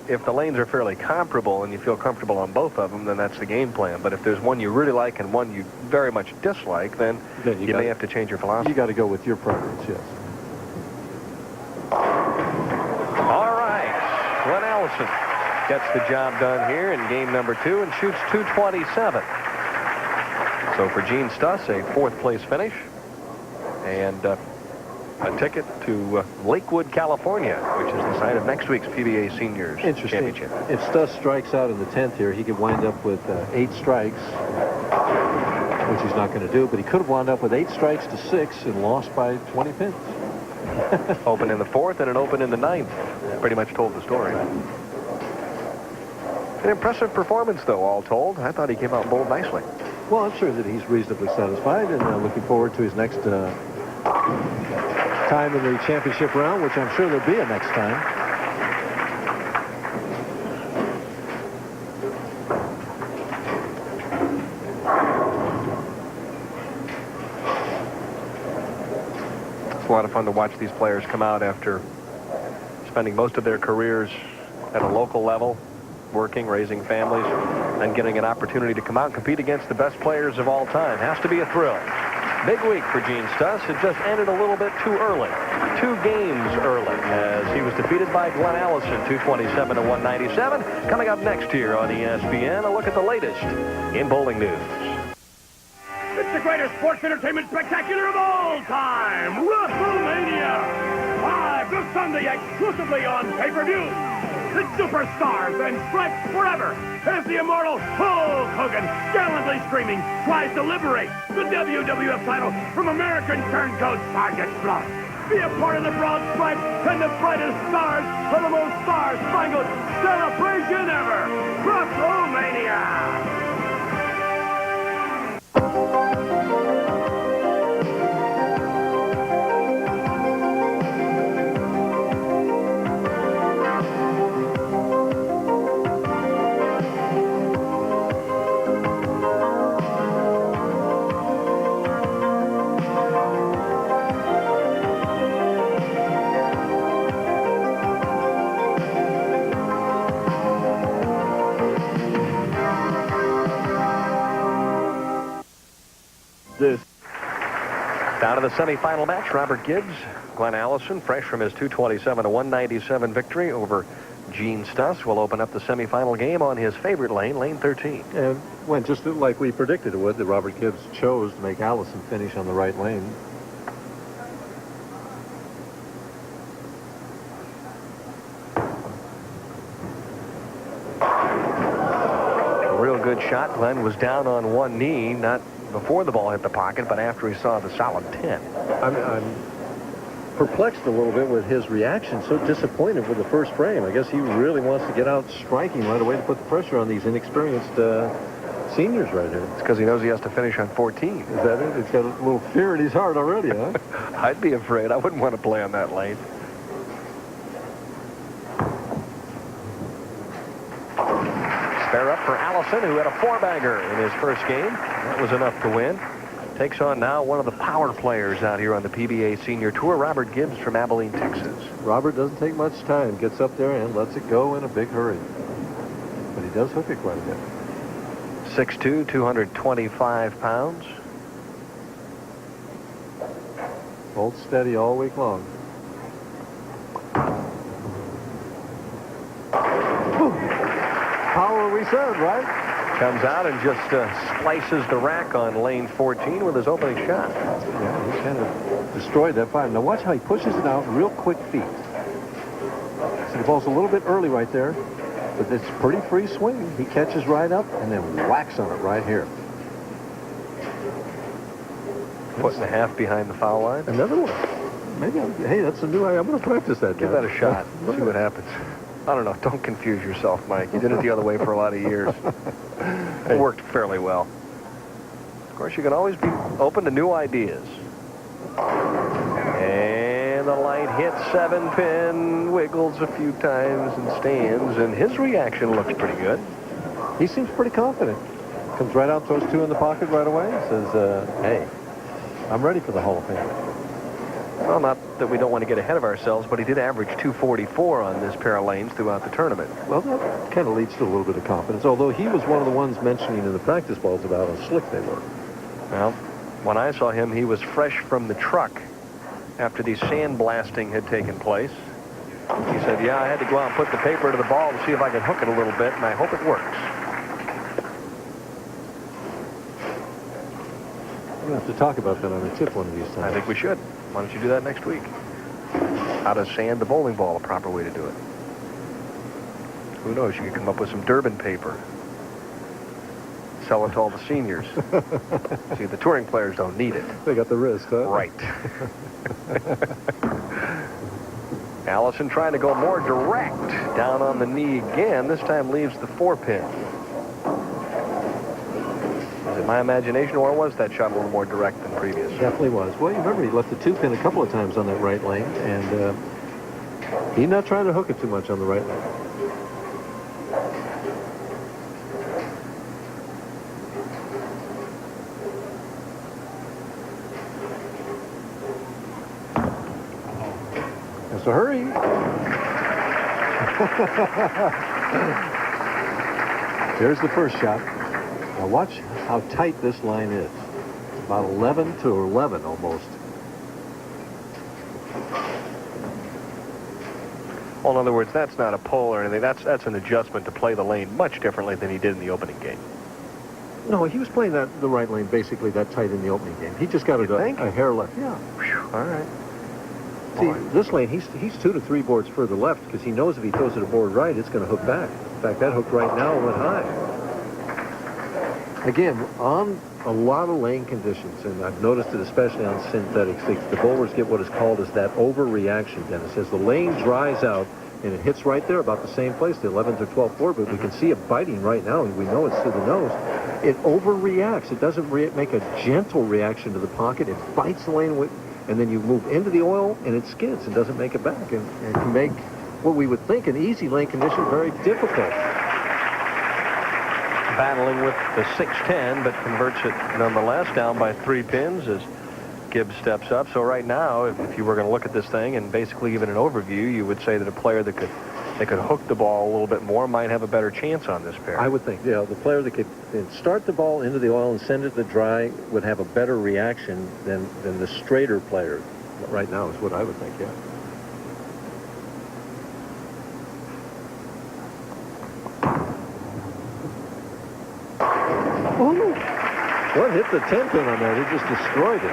if the lanes are fairly comparable and you feel comfortable on both of them, then that's the game plan. But if there's one you really like and one you very much dislike, then you may have to change your philosophy.
You got to go with your preference, yes.
All right. Glenn Allison gets the job done here in game number 2 and shoots 227. So for Gene Stus, a 4th place finish and a ticket to Lakewood, California, which is the site of next week's PBA Seniors Championship.
If Stus strikes out in the 10th here, he could wind up with 8 strikes, which he's not going to do, but he could have wound up with 8 strikes to 6 and lost by 20 pins.
Open in the 4th and an open in the 9th. Pretty much told the story. An impressive performance, though, all told. I thought he came out and bowled nicely.
Well, I'm sure that he's reasonably satisfied, and looking forward to his next time in the championship round, which I'm sure there'll be a next time.
It's a lot of fun to watch these players come out after spending most of their careers at a local level, working, raising families, and getting an opportunity to come out and compete against the best players of all time. Has to be a thrill. Big week for Gene Stus. It just ended a little bit too early. 2 games early as he was defeated by Glenn Allison, 227 to 197. Coming up next here on ESPN, a look at the latest in bowling news.
It's the greatest sports entertainment spectacular of all time, WrestleMania. Live this Sunday exclusively on pay-per-view. The superstars and stripes forever as the immortal Hulk Hogan, gallantly screaming, tries to liberate the WWF title from American turncoat Sergeant Bluff. Be a part of the broad stripes and the brightest stars of the most star-spangled celebration ever. WrestleMania!
Down to the semifinal match, Robert Gibbs, Glenn Allison, fresh from his 227 to 197 victory over Gene Stus will open up the semifinal game on his favorite lane, lane 13.
And went just like we predicted it would, that Robert Gibbs chose to make Allison finish on the right lane.
Real good shot. Glenn was down on one knee, not before the ball hit the pocket, but after he saw the solid 10.
I'm perplexed a little bit with his reaction. So disappointed with the first frame. I guess he really wants to get out striking right away to put the pressure on these inexperienced seniors right here.
It's because he knows he has to finish on 14.
Is that it? He's got a little fear in his heart already, huh?
I'd be afraid. I wouldn't want to play on that lane. Spare up for Allison, who had a 4-bagger in his first game. That was enough to win. Takes on now one of the power players out here on the PBA Senior Tour, Robert Gibbs from Abilene, Texas.
Robert doesn't take much time. Gets up there and lets it go in a big hurry. But he does hook it quite a bit.
6'2", 225 pounds.
Hold steady all week long. Power, we said, right?
Comes out and just slices the rack on lane 14 with his opening shot.
Yeah, he kind of destroyed that 5. Now watch how he pushes it out real quick feet. So the ball's a little bit early right there, but it's pretty free swing. He catches right up and then whacks on it right here.
Foot and a half behind the foul line.
Another one. Maybe hey, that's a new. I'm going to practice that.
Give that a shot. See what happens. I don't know. Don't confuse yourself, Mike. You did it the other way for a lot of years. It worked fairly well. Of course, you can always be open to new ideas. And the light hits 7-pin, wiggles a few times and stands, and his reaction looks pretty good.
He seems pretty confident. Comes right out, throws 2 in the pocket right away. Says, hey, I'm ready for the Hall of Fame.
Well, not that we don't want to get ahead of ourselves, but he did average 244 on this pair of lanes throughout the tournament.
Well, that kind of leads to a little bit of confidence, although he was one of the ones mentioning in the practice balls about how slick they were.
Well, when I saw him, he was fresh from the truck after the sandblasting had taken place. He said, yeah, I had to go out and put the paper to the ball to see if I could hook it a little bit, and I hope it works.
We're going to have to talk about that on the tip one of these times.
I think we should. Why don't you do that next week? How to sand the bowling ball, a proper way to do it. Who knows? You could come up with some Durbin paper. Sell it to all the seniors. See, the touring players don't need it.
They got the wrist, huh?
Right. Allison trying to go more direct. Down on the knee again. This time leaves the 4-pin. Is it my imagination, or was that shot a little more direct than previous?
Definitely was. Well, you remember he left the 2-pin a couple of times on that right lane, and he's not trying to hook it too much on the right lane. So hurry. There's the first shot. Now watch how tight this line is. About 11 to 11 almost.
Well, in other words, that's not a pull or anything. That's an adjustment to play the lane much differently than he did in the opening game.
No, he was playing the right lane basically that tight in the opening game. He just got a hair left. Yeah.
Whew. All right.
See, this lane, he's 2 to 3 boards further left because he knows if he throws it a board right, it's going to hook back. In fact, that hook right now went high. Again, on a lot of lane conditions, and I've noticed it especially on synthetics, the bowlers get what is called as that overreaction, Dennis. As the lane dries out and it hits right there about the same place, the 11th or 12th board, but we can see it biting right now, and we know it's to the nose. It overreacts. It doesn't make a gentle reaction to the pocket. It bites the lane with... And then you move into the oil, and it skids and doesn't make it back. And can make what we would think an easy lane condition very difficult.
Battling with the 6-10, but converts it nonetheless down by 3 pins as Gibbs steps up. So right now, if you were going to look at this thing and basically give it an overview, you would say that a player that could hook the ball a little bit more might have a better chance on this pair.
I would think, yeah, the player that could start the ball into the oil and send it to dry would have a better reaction than the straighter player. Right now is what I would think, yeah. What hit the 10 pin on that? It just destroyed it.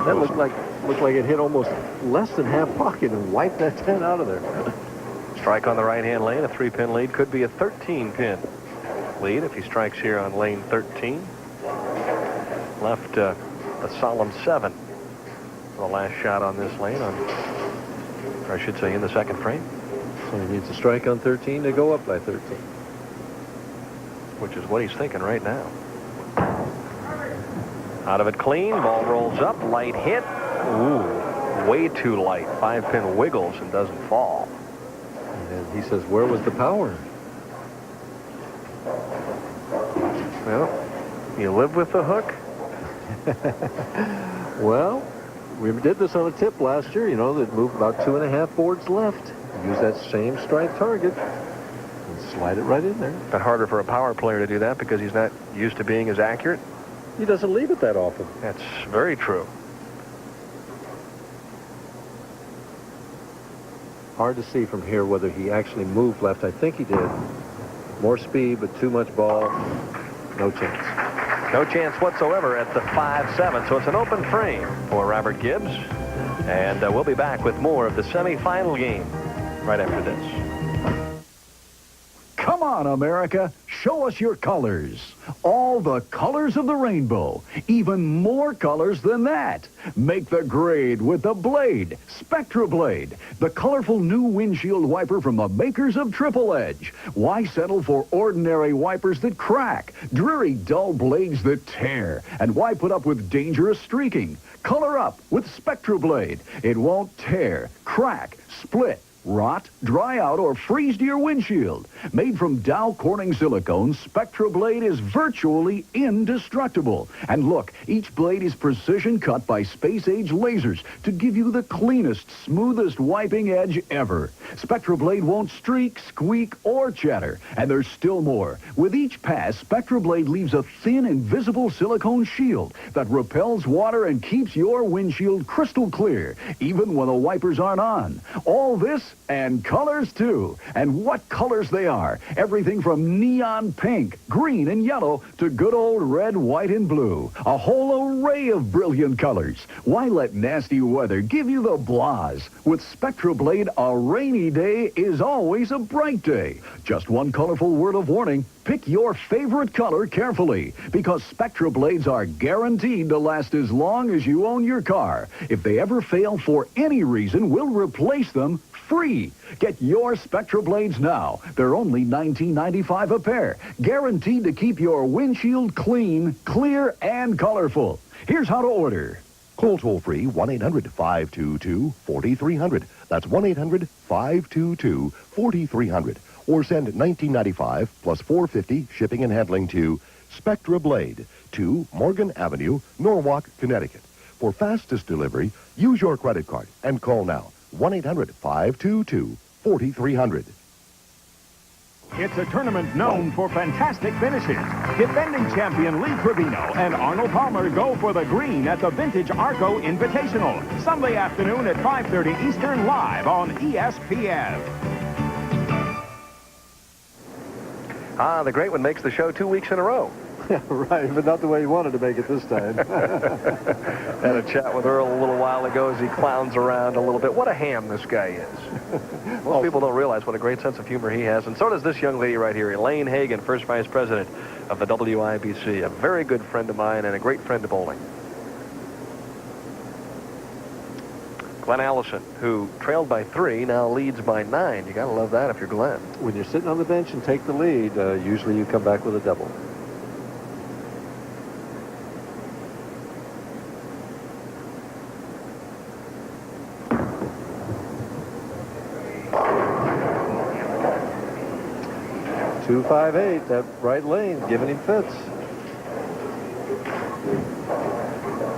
That looked like it hit almost less than half pocket and wiped that 10 out of there.
Strike on the right-hand lane. A 3-pin lead could be a 13-pin lead if he strikes here on lane 13. Left a solemn 7 for the last shot on this lane, or I should say in the second frame.
So he needs a strike on 13 to go up by 13.
Which is what he's thinking right now. Out of it clean. Ball rolls up. Light hit. Ooh, way too light. 5-pin wiggles and doesn't fall.
And he says, where was the power?
Well, you live with the hook.
Well, we did this on a tip last year, you know, that moved about 2.5 boards left. Use that same strike target and slide it right in there.
But harder for a power player to do that because he's not used to being as accurate.
He doesn't leave it that often.
That's very true.
Hard to see from here whether he actually moved left. I think he did. More speed, but too much ball. No chance.
No chance whatsoever at the 5-7. So it's an open frame for Robert Gibbs. And we'll be back with more of the semifinal game right after this.
Come on, America. Show us your colors. All the colors of the rainbow. Even more colors than that. Make the grade with the Blade. Spectra Blade. The colorful new windshield wiper from the makers of Triple Edge. Why settle for ordinary wipers that crack? Dreary, dull blades that tear. And why put up with dangerous streaking? Color up with Spectra Blade. It won't tear, crack, split, rot, dry out, or freeze to your windshield. Made from Dow Corning silicone, Spectra Blade is virtually indestructible. And look, each blade is precision cut by space-age lasers to give you the cleanest, smoothest wiping edge ever. Spectra Blade won't streak, squeak, or chatter. And there's still more. With each pass, Spectra Blade leaves a thin, invisible silicone shield that repels water and keeps your windshield crystal clear, even when the wipers aren't on. All this and colors, too. And what colors they are. Everything from neon pink, green, and yellow to good old red, white, and blue. A whole array of brilliant colors. Why let nasty weather give you the blahs? With Spectra Blade, a rainy day is always a bright day. Just one colorful word of warning. Pick your favorite color carefully, because Spectra Blades are guaranteed to last as long as you own your car. If they ever fail for any reason, we'll replace them free. Get your Spectra Blades now. They're only $19.95 a pair. Guaranteed to keep your windshield clean, clear, and colorful. Here's how to order.
Call toll-free 1-800-522-4300. That's 1-800-522-4300. Or send $19.95 plus $4.50 shipping and handling to Spectra Blade, 2 Morgan Avenue, Norwalk, Connecticut. For fastest delivery, use your credit card and call now. 1-800-522-4300.
It's a tournament known for fantastic finishes. Defending champion Lee Trevino and Arnold Palmer go for the green at the Vintage Arco Invitational. Sunday afternoon at 5:30 Eastern, live on ESPN.
The great one makes the show 2 weeks in a row.
Yeah, right, but not the way he wanted to make it this time.
Had a chat with Earl a little while ago as he clowns around a little bit. What a ham this guy is. Most people don't realize what a great sense of humor he has, and so does this young lady right here, Elaine Hagan, first vice president of the WIBC, a very good friend of mine and a great friend of bowling. Glenn Allison, who trailed by 3, now leads by 9. You got to love that if you're Glenn.
When you're sitting on the bench and take the lead, usually you come back with a double. .258, that right lane, giving him fits.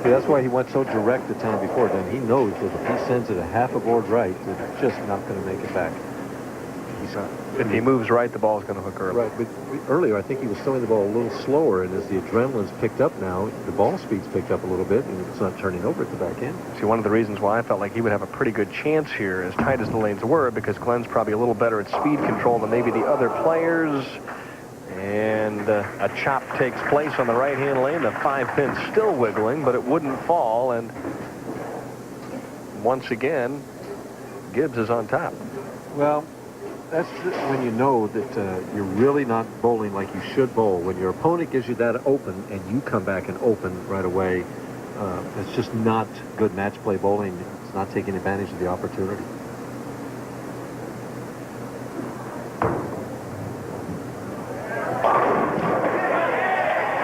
See, that's why he went so direct the time before. Then he knows that if he sends it a half a board right, they're just not going to make it back.
If he moves right, the ball's going to hook early.
Right, but earlier I think he was throwing the ball a little slower, and as the adrenaline's picked up now, the ball speed's picked up a little bit, and it's not turning over at the back end.
See, one of the reasons why I felt like he would have a pretty good chance here, as tight as the lanes were, because Glenn's probably a little better at speed control than maybe the other players. And a chop takes place on the right-hand lane. The 5-pin's still wiggling, but it wouldn't fall. And once again, Gibbs is on top.
Well, that's when you know that you're really not bowling like you should bowl. When your opponent gives you that open and you come back and open right away, it's just not good match play bowling. It's not taking advantage of the opportunity.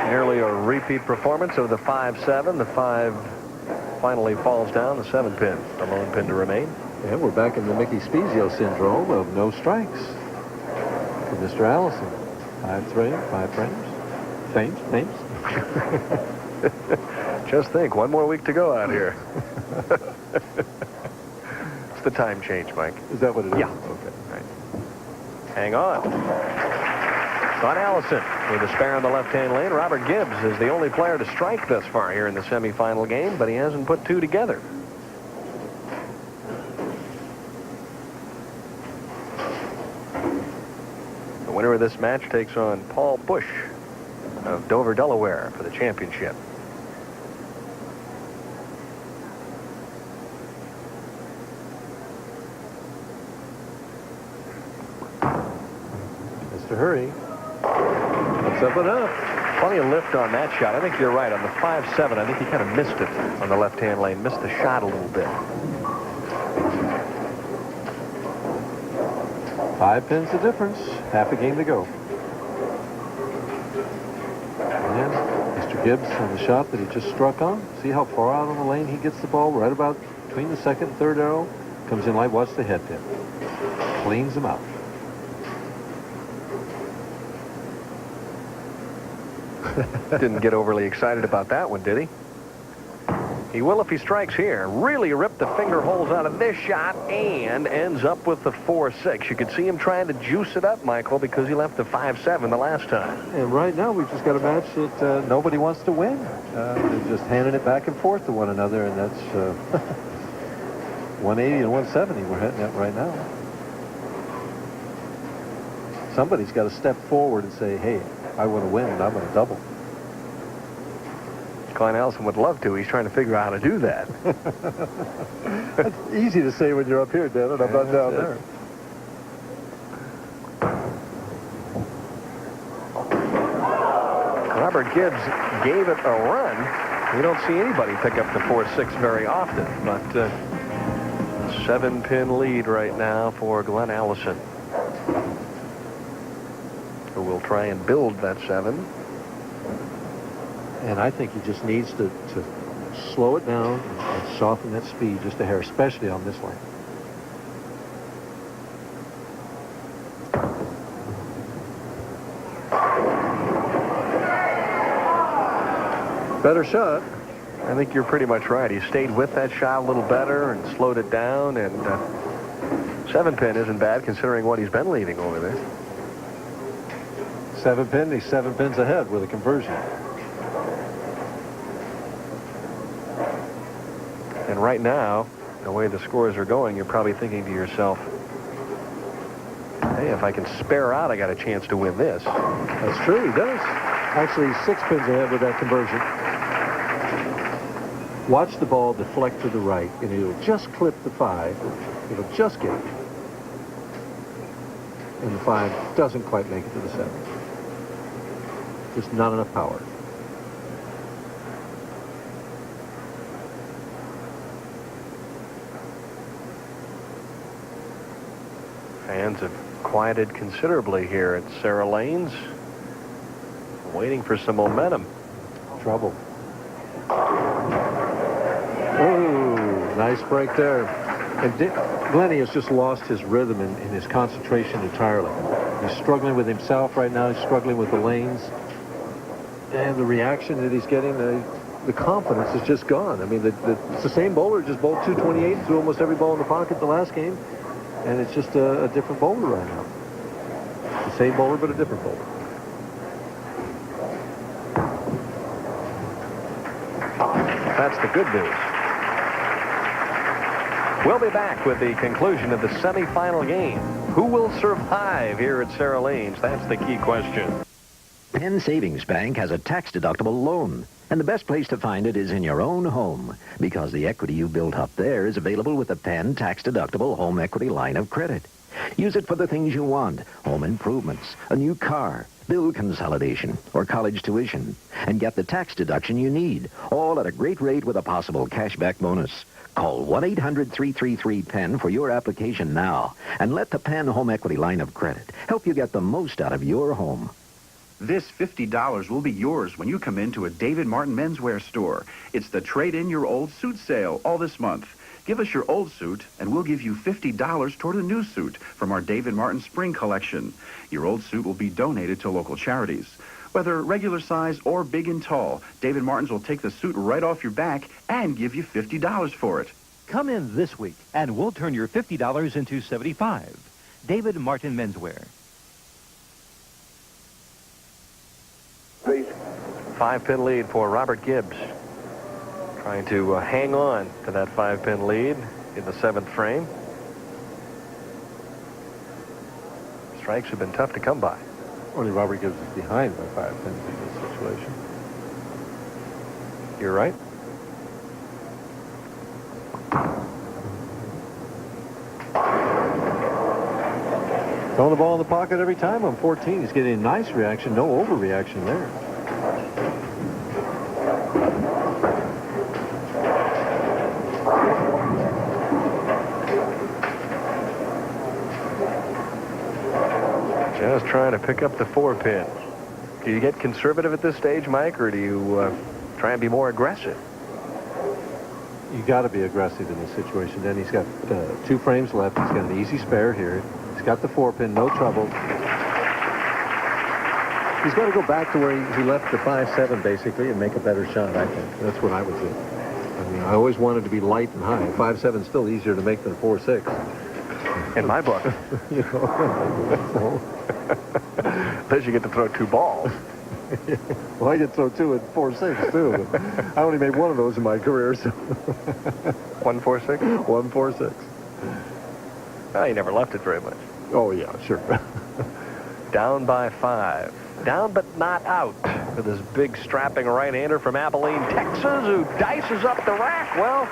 Nearly a repeat performance of the 5-7. The 5 finally falls down. The 7-pin, the lone pin to remain.
And we're back in the Mickey Spiezio syndrome of no strikes for Mr. Allison. 5 frames. Fames.
Just think, one more week to go out here. It's the time change, Mike.
Is that what it is?
Yeah. Okay. Right. Hang on. Glenn Allison with a spare on the left-hand lane. Robert Gibbs is the only player to strike thus far here in the semifinal game, but he hasn't put 2 together. The winner of this match takes on Paul Burch of Dover, Delaware for the championship.
Mr. Hurry. Let's up it up.
Plenty of lift on that shot. I think you're right. On the 5-7, I think he kind of missed it on the left-hand lane. Missed the shot a little bit.
5 pins the difference. Half a game to go. And Mr. Gibbs on the shot that he just struck on. See how far out on the lane he gets the ball? Right about between the second and third arrow. Comes in light. Watch the head pin. Cleans him out.
Didn't get overly excited about that one, did he? He will if he strikes here. Really ripped the finger holes out of this shot and ends up with the 4-6. You could see him trying to juice it up, Michael, because he left the 5-7 the last time.
And right now we've just got a match that nobody wants to win. They're just handing it back and forth to one another, and that's 180 and 170 we're hitting at right now. Somebody's got to step forward and say, hey, I want to win and I'm going to double.
Glenn Allison would love to. He's trying to figure out how to do that.
It's easy to say when you're up here, Dan, and I'm not down there.
Robert Gibbs gave it a run. We don't see anybody pick up the 4-6 very often, but 7-pin lead right now for Glenn Allison, who will try and build that 7.
And I think he just needs to slow it down and soften that speed just a hair, especially on this lane. Better shot.
I think you're pretty much right. He stayed with that shot a little better and slowed it down, and 7-pin isn't bad considering what he's been leaving over there.
7-pin, he's 7 pins ahead with a conversion.
And right now, the way the scores are going, you're probably thinking to yourself, hey, if I can spare out, I got a chance to win this.
That's true, he does. Actually, he's 6 pins ahead with that conversion. Watch the ball deflect to the right, and it'll just clip the 5. It'll just get it. And the 5 doesn't quite make it to the 7. Just not enough power.
Fans have quieted considerably here at Serra Lanes, waiting for some momentum.
Trouble. Oh, nice break there. And Glenny has just lost his rhythm and his concentration entirely. He's struggling with himself right now. He's struggling with the lanes. And the reaction that he's getting, the confidence is just gone. I mean, it's the same bowler, just bowled 228, threw almost every ball in the pocket the last game. And it's just a different bowler right now. The same bowler, but a different bowler.
That's the good news. We'll be back with the conclusion of the semifinal game. Who will survive here at Serra Lanes? That's the key question.
Penn Savings Bank has a tax-deductible loan. And the best place to find it is in your own home, because the equity you built up there is available with the Penn tax-deductible home equity line of credit. Use it for the things you want: home improvements, a new car, bill consolidation, or college tuition. And get the tax deduction you need, all at a great rate with a possible cashback bonus. Call 1-800-333-PENN for your application now, and let the Penn Home Equity Line of Credit help you get the most out of your home.
This $50 will be yours when you come into a David Martin menswear store. It's the Trade In Your Old Suit sale all this month. Give us your old suit, and we'll give you $50 toward a new suit from our David Martin Spring collection. Your old suit will be donated to local charities. Whether regular size or big and tall, David Martin's will take the suit right off your back and give you $50 for it.
Come in this week, and we'll turn your $50 into $75. David Martin Menswear.
5-pin lead for Robert Gibbs. Trying to hang on to that 5-pin lead in the 7th frame. Strikes have been tough to come by.
Only Robert Gibbs is behind by 5 pins in this situation.
You're right.
Throwing the ball in the pocket every time on 14. He's getting a nice reaction, no overreaction there.
Just trying to pick up the 4-pin. Do you get conservative at this stage, Mike, or do you try and be more aggressive?
You got to be aggressive in this situation. Then he's got 2 frames left. He's got an easy spare here. He's got the 4-pin, no trouble. He's got to go back to where he left the 5-7 basically and make a better shot, I think. That's what I would do. I mean, I always wanted to be light and high. 5-7 is still easier to make than 4-6.
In my book.
You know.
Unless you get to throw 2 balls.
Well, I get to throw 2 at 4-6 too. I only made 1 of those in my career. So
1-4-6?
1-4-6.
Oh, you never left it very much.
Oh, yeah, sure.
Down by 5. Down but not out with his big strapping right-hander from Abilene, Texas, who dices up the rack. Well,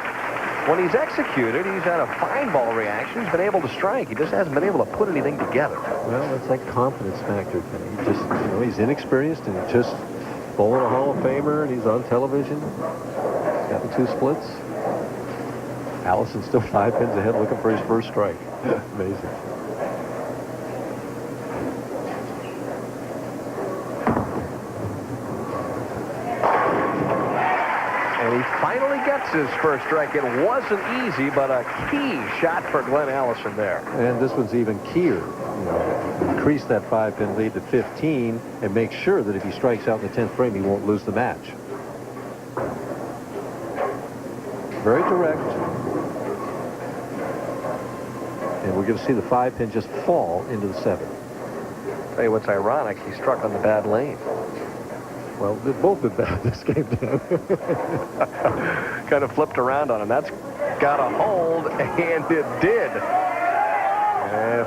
when he's executed, he's had a fine ball reaction. He's been able to strike. He just hasn't been able to put anything together.
Well, it's that confidence factor. He just, he's inexperienced and he's just bowling a Hall of Famer, and he's on television. He's got the 2 splits. Allison's still 5 pins ahead, looking for his first strike. Amazing.
And he finally gets his first strike. It wasn't easy, but a key shot for Glenn Allison there.
And this one's even keyer. Increase that 5-pin lead to 15 and make sure that if he strikes out in the 10th frame, he won't lose the match. Very direct. And we're going to see the 5-pin just fall into the 7.
Tell you what's ironic, he struck on the bad lane.
Well, they've both been bad this game, Dan.
Kind of flipped around on him. That's got a hold, and it did.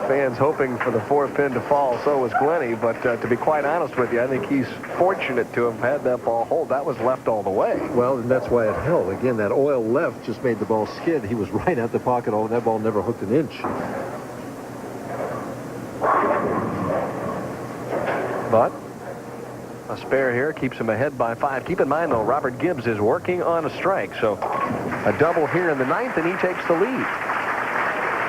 Fans hoping for the 4-pin to fall. So was Glenny, but to be quite honest with you, I think he's fortunate to have had that ball hold. That was left all the way.
Well, and that's why it held. Again, that oil left just made the ball skid. He was right at the pocket. Oh, that ball never hooked an inch.
But a spare here keeps him ahead by 5. Keep in mind, though, Robert Gibbs is working on a strike. So a double here in the 9th, and he takes the lead.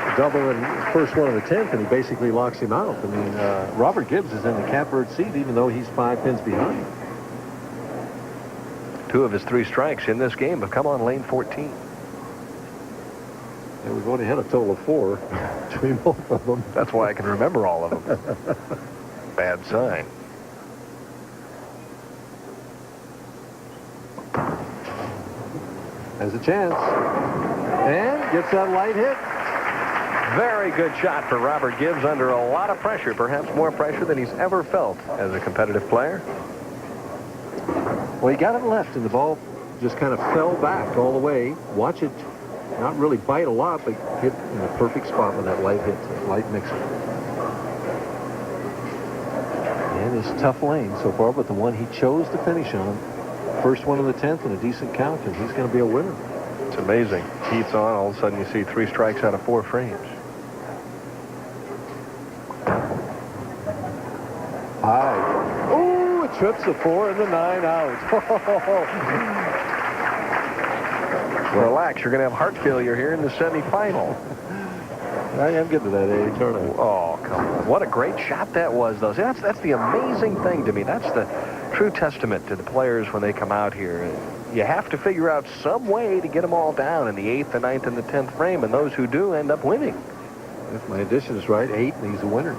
A double in the first one of the 10th, and he basically locks him out. I mean, Robert Gibbs is in the catbird seat, even though he's 5 pins behind.
2 of his 3 strikes in this game have come on lane 14.
And we've only had a total of 4 between both of them.
That's why I can remember all of them. Bad sign.
Has a chance. And gets that light hit.
Very good shot for Robert Gibbs under a lot of pressure, perhaps more pressure than he's ever felt as a competitive player.
Well, he got it left, and the ball just kind of fell back all the way. Watch it not really bite a lot, but hit in the perfect spot when that light hits, light mixer. And this tough lane so far, but the one he chose to finish on, first one of the 10th and a decent count, and he's going to be a winner.
It's amazing. Heat's on. All of a sudden, you see 3 strikes out of 4 frames.
High. Oh, it trips the 4 and the 9 out.
Relax. You're going to have heart failure here in the semifinal.
I am getting to that age, aren't I?
Oh, come on. What a great shot that was, though. See, that's the amazing thing to me. That's the true testament to the players when they come out here. You have to figure out some way to get them all down in the 8th, the 9th, and the 10th frame, and those who do end up winning.
If my addition is right, 8, and he's a winner.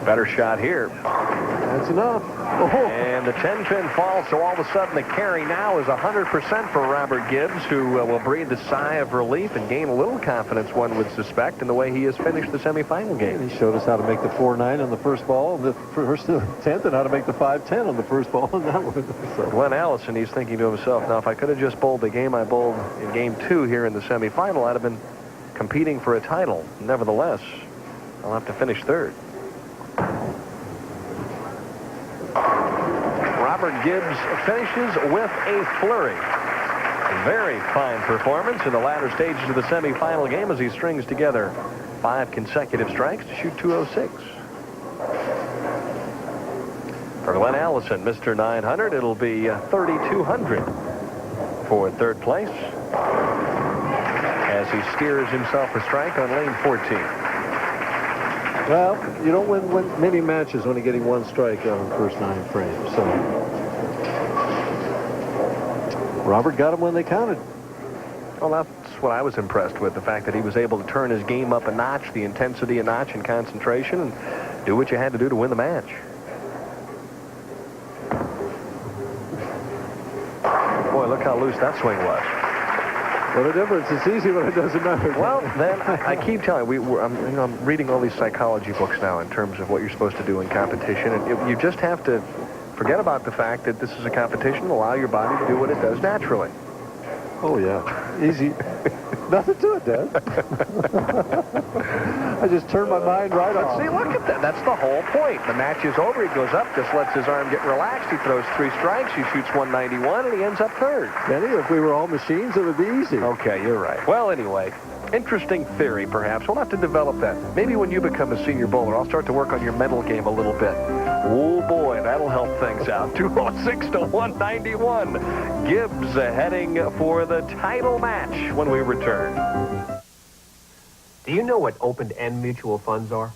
Better shot here.
That's enough. Oh.
And the 10-pin falls, so all of a sudden the carry now is 100% for Robert Gibbs, who will breathe a sigh of relief and gain a little confidence, one would suspect, in the way he has finished the semifinal game.
And he showed us how to make the 4-9 on the first ball, the first 10th, and how to make the 5-10 on the first ball on that one. So.
Glenn Allison, he's thinking to himself, now if I could have just bowled the game I bowled in game 2 here in the semifinal, I'd have been competing for a title. Nevertheless, I'll have to finish 3rd. Robert Gibbs finishes with a flurry. A very fine performance in the latter stages of the semifinal game as he strings together 5 consecutive strikes to shoot .206. For Glenn Allison, Mr. 900, it'll be 3,200 for 3rd place as he steers himself a strike on lane 14.
Well, you don't win many matches when you're getting 1 strike on the first 9 frames. So Robert got him when they counted.
Well, that's what I was impressed with, the fact that he was able to turn his game up a notch, the intensity a notch in concentration, and do what you had to do to win the match. Boy, look how loose that swing was.
What a difference. It's easy when it doesn't matter.
Well, then, I keep telling you, I'm reading all these psychology books now in terms of what you're supposed to do in competition, and you just have to forget about the fact that this is a competition, allow your body to do what it does naturally.
Oh, yeah. Easy. Nothing to it, Dad. I just turned my mind right off.
See, look at that. That's the whole point. The match is over. He goes up, just lets his arm get relaxed. He throws 3 strikes. He shoots 191, and he ends up 3rd.
Kenny, if we were all machines, it would be easy.
Okay, you're right. Well, anyway, interesting theory, perhaps. We'll have to develop that. Maybe when you become a senior bowler, I'll start to work on your mental game a little bit. Oh, boy, that'll help things out. 206 to 191. Gibbs heading for the title match when we return.
Do you know what open-end mutual funds are?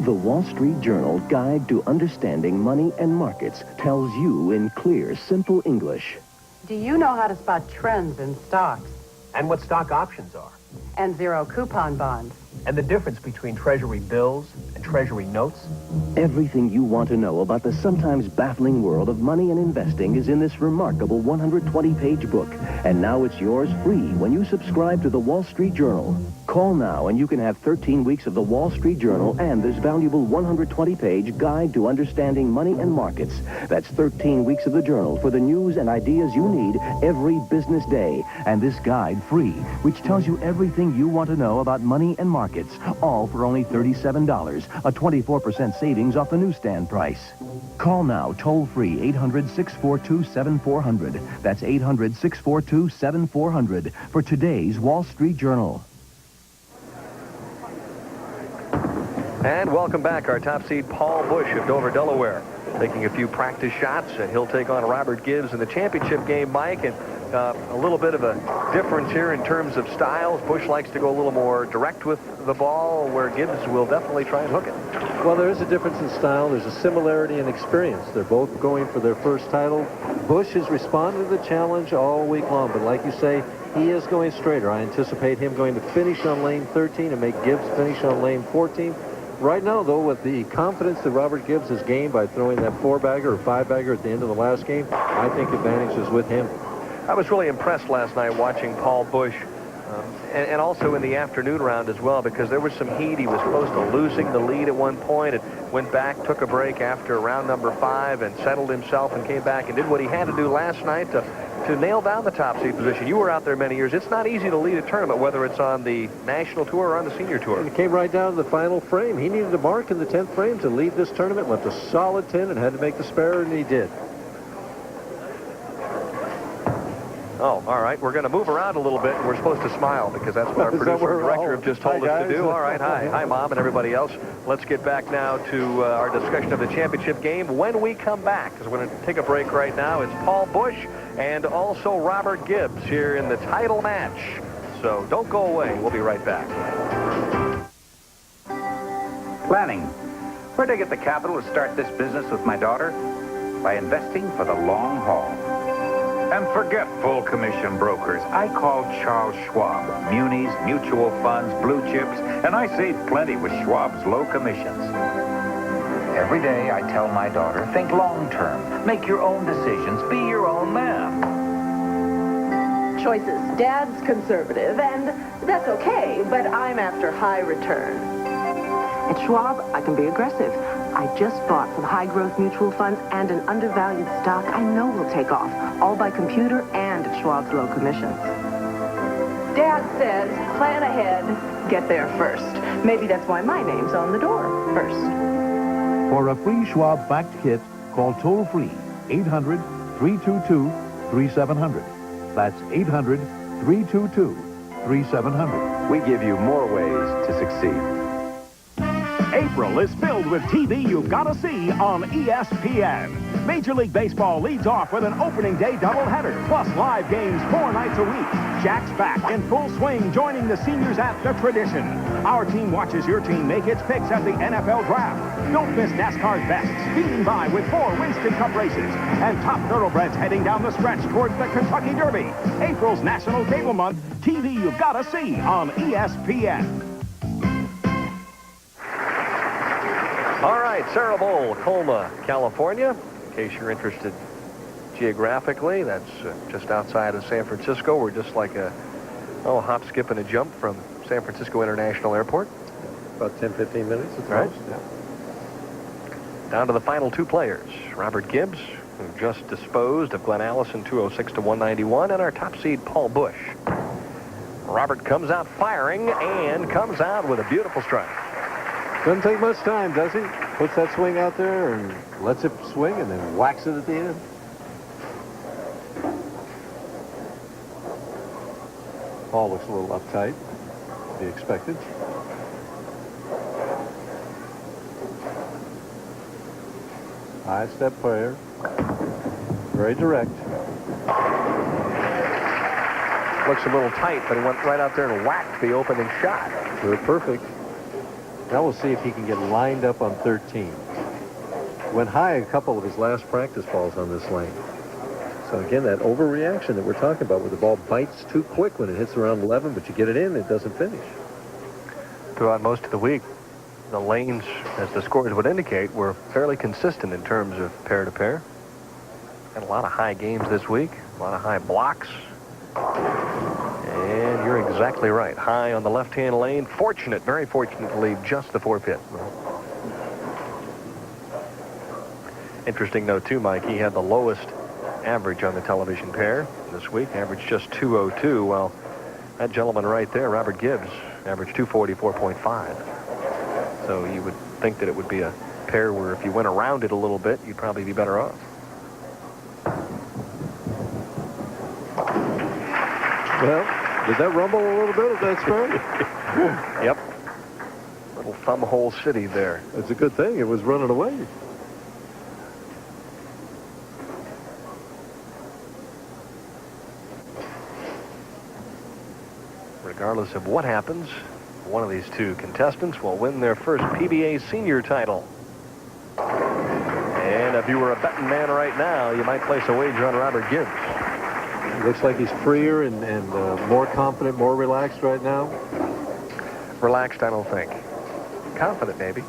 The Wall Street Journal Guide to Understanding Money and Markets tells you in clear, simple English.
Do you know how to spot trends in stocks?
And what stock options are?
And zero coupon bonds?
And the difference between Treasury bills and Treasury notes?
Everything you want to know about the sometimes baffling world of money and investing is in this remarkable 120-page book. And now it's yours free when you subscribe to the Wall Street Journal. Call now and you can have 13 weeks of the Wall Street Journal and this valuable 120-page Guide to Understanding Money and Markets. That's 13 weeks of the Journal for the news and ideas you need every business day. And this guide free, which tells you everything you want to know about money and markets, all for only $37, a 24% savings off the newsstand price. Call now, toll-free, 800-642-7400. That's 800-642-7400 for today's Wall Street Journal.
And welcome back. Our top seed, Paul Burch of Dover, Delaware, taking a few practice shots, and he'll take on Robert Gibbs in the championship game, Mike. And a little bit of a difference here in terms of styles. Burch likes to go a little more direct with the ball, where Gibbs will definitely try and hook it.
Well, there is a difference in style. There's a similarity in experience. They're both going for their first title. Burch has responded to the challenge all week long, but like you say, he is going straighter. I anticipate him going to finish on lane 13 and make Gibbs finish on lane 14. Right now, though, with the confidence that Robert Gibbs has gained by throwing that 4-bagger or 5-bagger at the end of the last game, I think advantage is with him.
I was really impressed last night watching Paul Burch, and also in the afternoon round as well, because there was some heat. He was close to losing the lead at one point, and went back, took a break after round number 5, and settled himself and came back and did what he had to do last night to to nail down the top seed position. You were out there many years. It's not easy to lead a tournament, whether it's on the national tour or on the senior tour.
And it came right down to the final frame. He needed a mark in the 10th frame to lead this tournament. Went to solid 10 and had to make the spare, and he did.
Oh, all right. We're going to move around a little bit, and we're supposed to smile because that's what our producer and director have just told us to do. All right. Hi. Hi, Mom, and everybody else. Let's get back now to our discussion of the championship game when we come back, because we're going to take a break right now. It's Paul Burch and also Robert Gibbs here in the title match. So don't go away. We'll be right back.
Planning. Where did I get the capital to start this business with my daughter? By investing for the long haul. And forget full commission brokers. I called Charles Schwab. Munis, mutual funds, blue chips, and I saved plenty with Schwab's low commissions. Every day I tell my daughter, think long term. Make your own decisions. Be your own man.
Choices. Dad's conservative, and that's okay, but I'm after high return. At Schwab, I can be aggressive. I just bought some high-growth mutual funds and an undervalued stock I know will take off, all by computer and at Schwab's low commissions. Dad says, plan ahead, get there first. Maybe that's why my name's on the door first.
For a free Schwab Fact Kit, call toll-free 800-322-3700. That's 800-322-3700.
We give you more ways to succeed.
April is filled with TV you've got to see on ESPN. Major League Baseball leads off with an opening day doubleheader, plus live games 4 nights a week. Jack's back in full swing, joining the seniors at the Tradition. Our team watches your team make its picks at the NFL Draft. Don't miss NASCAR's best, speeding by with 4 Winston Cup races, and top thoroughbreds heading down the stretch towards the Kentucky Derby. April's National Cable Month, TV you've got to see on ESPN.
All right, Serra Bowl, Colma, California. In case you're interested geographically, that's just outside of San Francisco. We're just like a hop, skip, and a jump from San Francisco International Airport.
About 10, 15 minutes at the
Right.
most. Yeah.
Down to the final 2 players. Robert Gibbs, who just disposed of Glenn Allison 206-191, and our top seed, Paul Burch. Robert comes out firing and comes out with a beautiful strike.
Doesn't take much time, does he? Puts that swing out there and lets it swing and then whacks it at the end. Paul looks a little uptight, to be expected. High step player. Very direct.
Looks a little tight, but he went right out there and whacked the opening shot.
They're perfect. Now we'll see if he can get lined up on 13. Went high a couple of his last practice balls on this lane. So again, that overreaction that we're talking about, where the ball bites too quick when it hits around 11, but you get it in, it doesn't finish.
Throughout most of the week, the lanes, as the scores would indicate, were fairly consistent in terms of pair-to-pair. And a lot of high games this week, a lot of high blocks. And you're exactly right. High on the left-hand lane. Fortunate, very fortunate to leave just the 4-pit. Interesting note, too, Mike, he had the lowest average on the television pair this week. Averaged just 202. Well, that gentleman right there, Robert Gibbs, averaged 244.5. So you would think that it would be a pair where if you went around it a little bit, you'd probably be better off.
Well, did that rumble a little bit at that spurt?
Yep. Little thumb hole city there.
It's a good thing. It was running away.
Regardless of what happens, one of these 2 contestants will win their first PBA senior title. And if you were a betting man right now, you might place a wager on Robert Gibbs.
Looks like he's freer and more confident, more relaxed right now.
Relaxed, I don't think. Confident, maybe.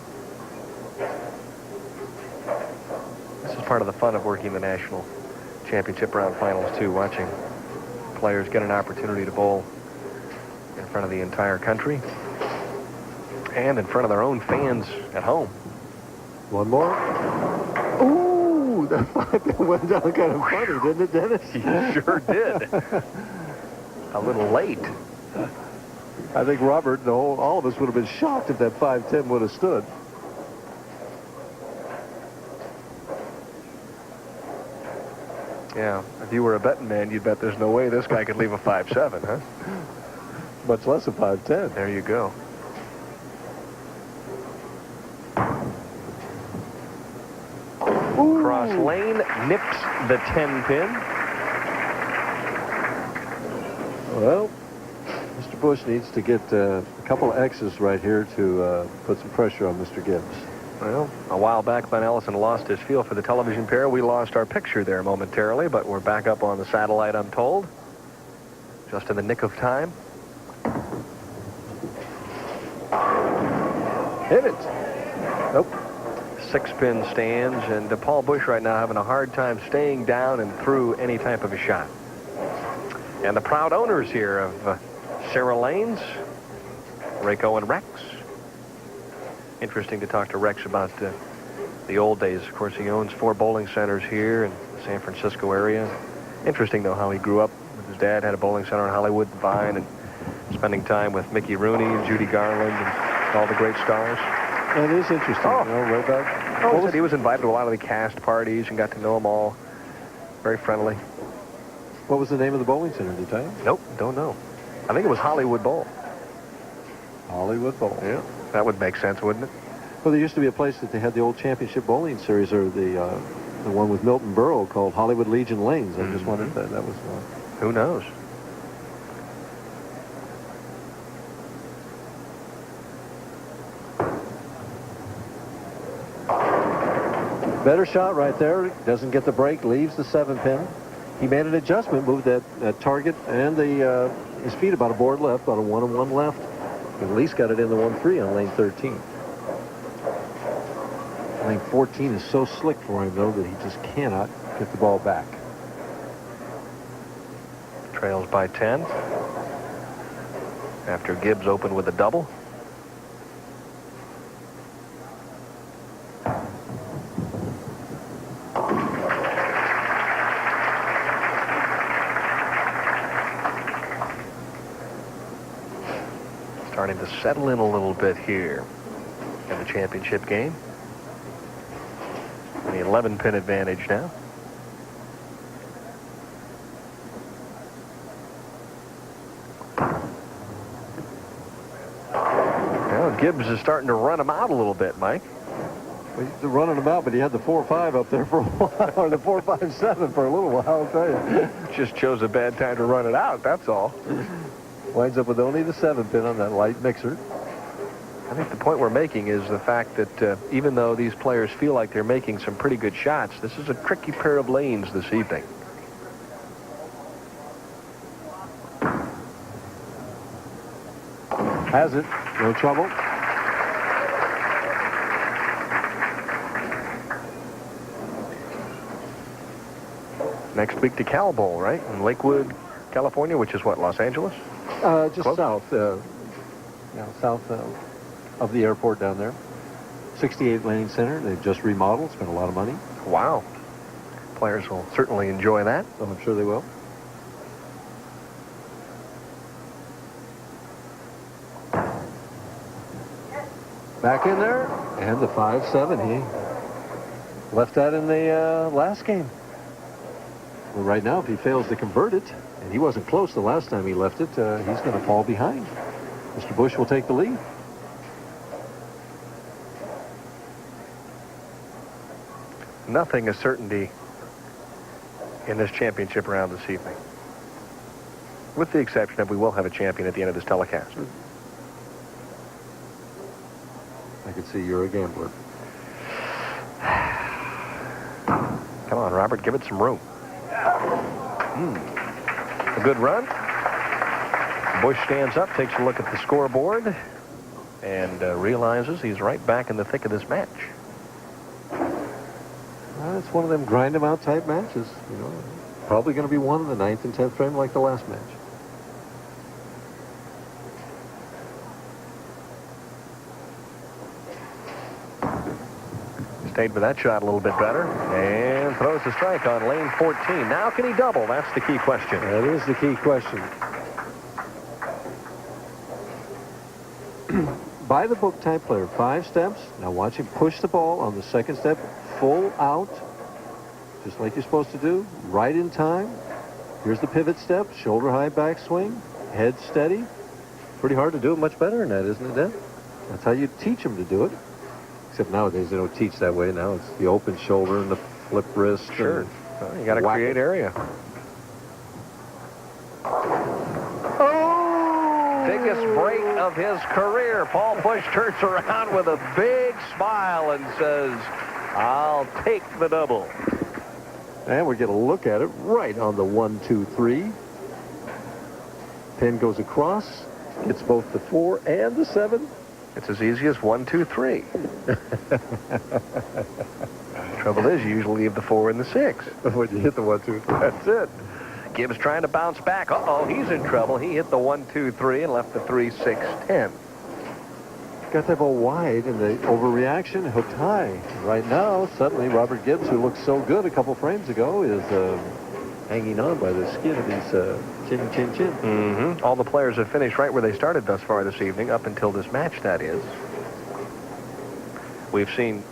This is part of the fun of working the national championship round finals, too, watching players get an opportunity to bowl in front of the entire country and in front of their own fans at home.
One more.
Ooh,
Ooh, that 5-pin went down kind of funny, didn't it, Dennis?
He sure did. A little late.
I think Robert, all of us would have been shocked if that 5-10 would have stood.
Yeah, if you were a betting man, you'd bet there's no way this guy could leave a 5-7, huh?
Much less a 5-10.
There you go. Ooh. Cross lane, nips the 10-pin.
Well, Mr. Bush needs to get a couple of X's right here to put some pressure on Mr. Gibbs.
Well, a while back, Glenn Allison lost his feel for the television pair. We lost our picture there momentarily, but we're back up on the satellite, I'm told. Just in the nick of time.
Hit it. Nope.
6-pin stands, and Paul Burch right now having a hard time staying down and through any type of a shot. And the proud owners here of Serra Lanes, Rico and Rex. Interesting to talk to Rex about the old days. Of course, he owns 4 bowling centers here in the San Francisco area. Interesting, though, how he grew up. His dad had a bowling center on Hollywood and Vine, and spending time with Mickey Rooney and Judy Garland and all the great stars.
That is interesting.
Oh.
You know, right back.
Oh, he was invited to a lot of the cast parties and got to know them all. Very friendly.
What was the name of the bowling center? Did he tell you?
Nope, don't know. I think it was Hollywood Bowl.
Hollywood Bowl.
Yeah, that would make sense, wouldn't it?
Well, there used to be a place that they had the old championship bowling series, or the one with Milton Berle called Hollywood Legion Lanes. I just wondered if that was one.
Who knows?
Better shot right there. Doesn't get the break. Leaves the 7-pin. He made an adjustment, moved that target and his feet about a board left, about a 1-1 left. At least got it in the 1-3 on lane 13. Lane 14 is so slick for him, though, that he just cannot get the ball back.
Trails by 10. After Gibbs opened with a double. Starting to settle in a little bit here in the championship game. The 11-pin advantage now. Well, Gibbs is starting to run him out a little bit, Mike.
Well, he's running him out, but he had the 4-5 up there for a while, or the 4-5-7 for a little while, I'll tell you.
Just chose a bad time to run it out, that's all.
Winds up with only the 7-pin on that light mixer.
I think the point we're making is the fact that even though these players feel like they're making some pretty good shots, this is a tricky pair of lanes this evening.
Has it. No trouble.
Next week to Cal Bowl, right? In Lakewood, California, which is what, Los Angeles?
Just
Close?
south. South of the airport down there. 68 lane center. They've just remodeled. Spent a lot of money.
Wow. Players will certainly enjoy that.
Oh, I'm sure they will. Back in there. And the 5-7. He left that in the last game. Well, right now, if he fails to convert it, and he wasn't close the last time he left it, he's going to fall behind. Mr. Bush will take the lead.
Nothing is certainty in this championship round this evening. With the exception that we will have a champion at the end of this telecast.
I can see you're a gambler.
Come on, Robert, give it some room. A good run. Bush stands up, takes a look at the scoreboard, and realizes he's right back in the thick of this match.
It's one of them grind them out type matches, you know. Probably going to be one in the 9th and 10th frame like the last match.
Stayed with that shot a little bit better. And throws the strike on lane 14. Now can he double? That's the key question.
That is the key question. By the book type player, 5 steps. Now watch him push the ball on the second step, full out, just like you're supposed to do, right in time. Here's the pivot step, shoulder high backswing, head steady. Pretty hard to do it much better than that, isn't it, Dan? That's how you teach them to do it. Except nowadays they don't teach that way. Now it's the open shoulder and the flip wrist.
Sure. Well, you got to create area. Biggest break of his career. Paul Burch turns around with a big smile and says, I'll take the double.
And we get a look at it right on the 1, 2, 3. Pin goes across. It's both the 4 and the 7.
It's as easy as 1, 2, 3. Trouble is, you usually leave the 4 and the 6.
When you hit the 1, 2, 3.
That's it. Gibbs trying to bounce back. Uh-oh, he's in trouble. He hit the 1, 2, 3 and left the 3, 6, 10.
Got that ball wide, and the overreaction hooked high. Right now, suddenly, Robert Gibbs, who looked so good a couple frames ago, is hanging on by the skin of his chin.
Mm-hmm. All the players have finished right where they started thus far this evening, up until this match, that is. We've seen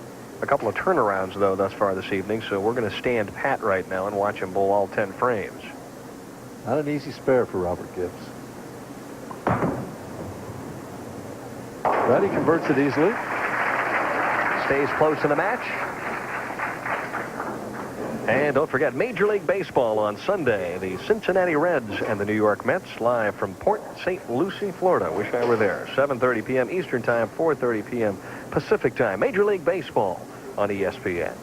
a couple of turnarounds, though, thus far this evening, so we're going to stand pat right now and watch him bowl all 10 frames.
Not an easy spare for Robert Gibbs. But he converts it easily.
Stays close in the match. And don't forget, Major League Baseball on Sunday. The Cincinnati Reds and the New York Mets live from Port St. Lucie, Florida. Wish I were there. 7:30 p.m. Eastern Time, 4:30 p.m. Pacific Time. Major League Baseball on ESPN.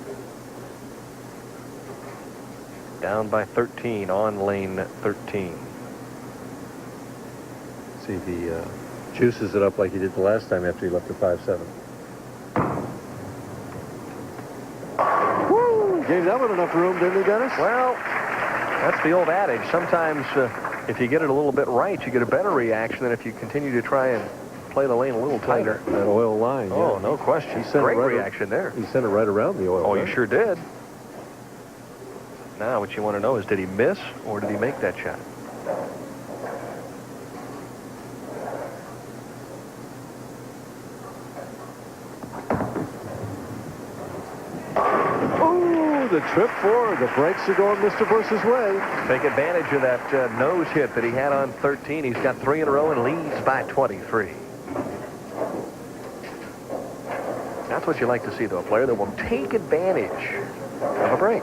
Down by 13 on lane 13.
See if he juices it up like he did the last time after he left the 5-7. Gave that one enough room, didn't he, Dennis?
Well, that's the old adage. Sometimes if you get it a little bit right, you get a better reaction than if you continue to try and play the lane a little tighter.
That oil line.
Oh,
yeah.
no question. Great reaction there.
He sent it right around the oil line.
Oh, you sure did. Now, what you want to know is, did he miss or did he make that shot?
The trip forward. The brakes are going Mr. Bush's way.
Take advantage of that nose hit that he had on 13. He's got 3 in a row and leads by 23. That's what you like to see, though, a player that will take advantage of a break.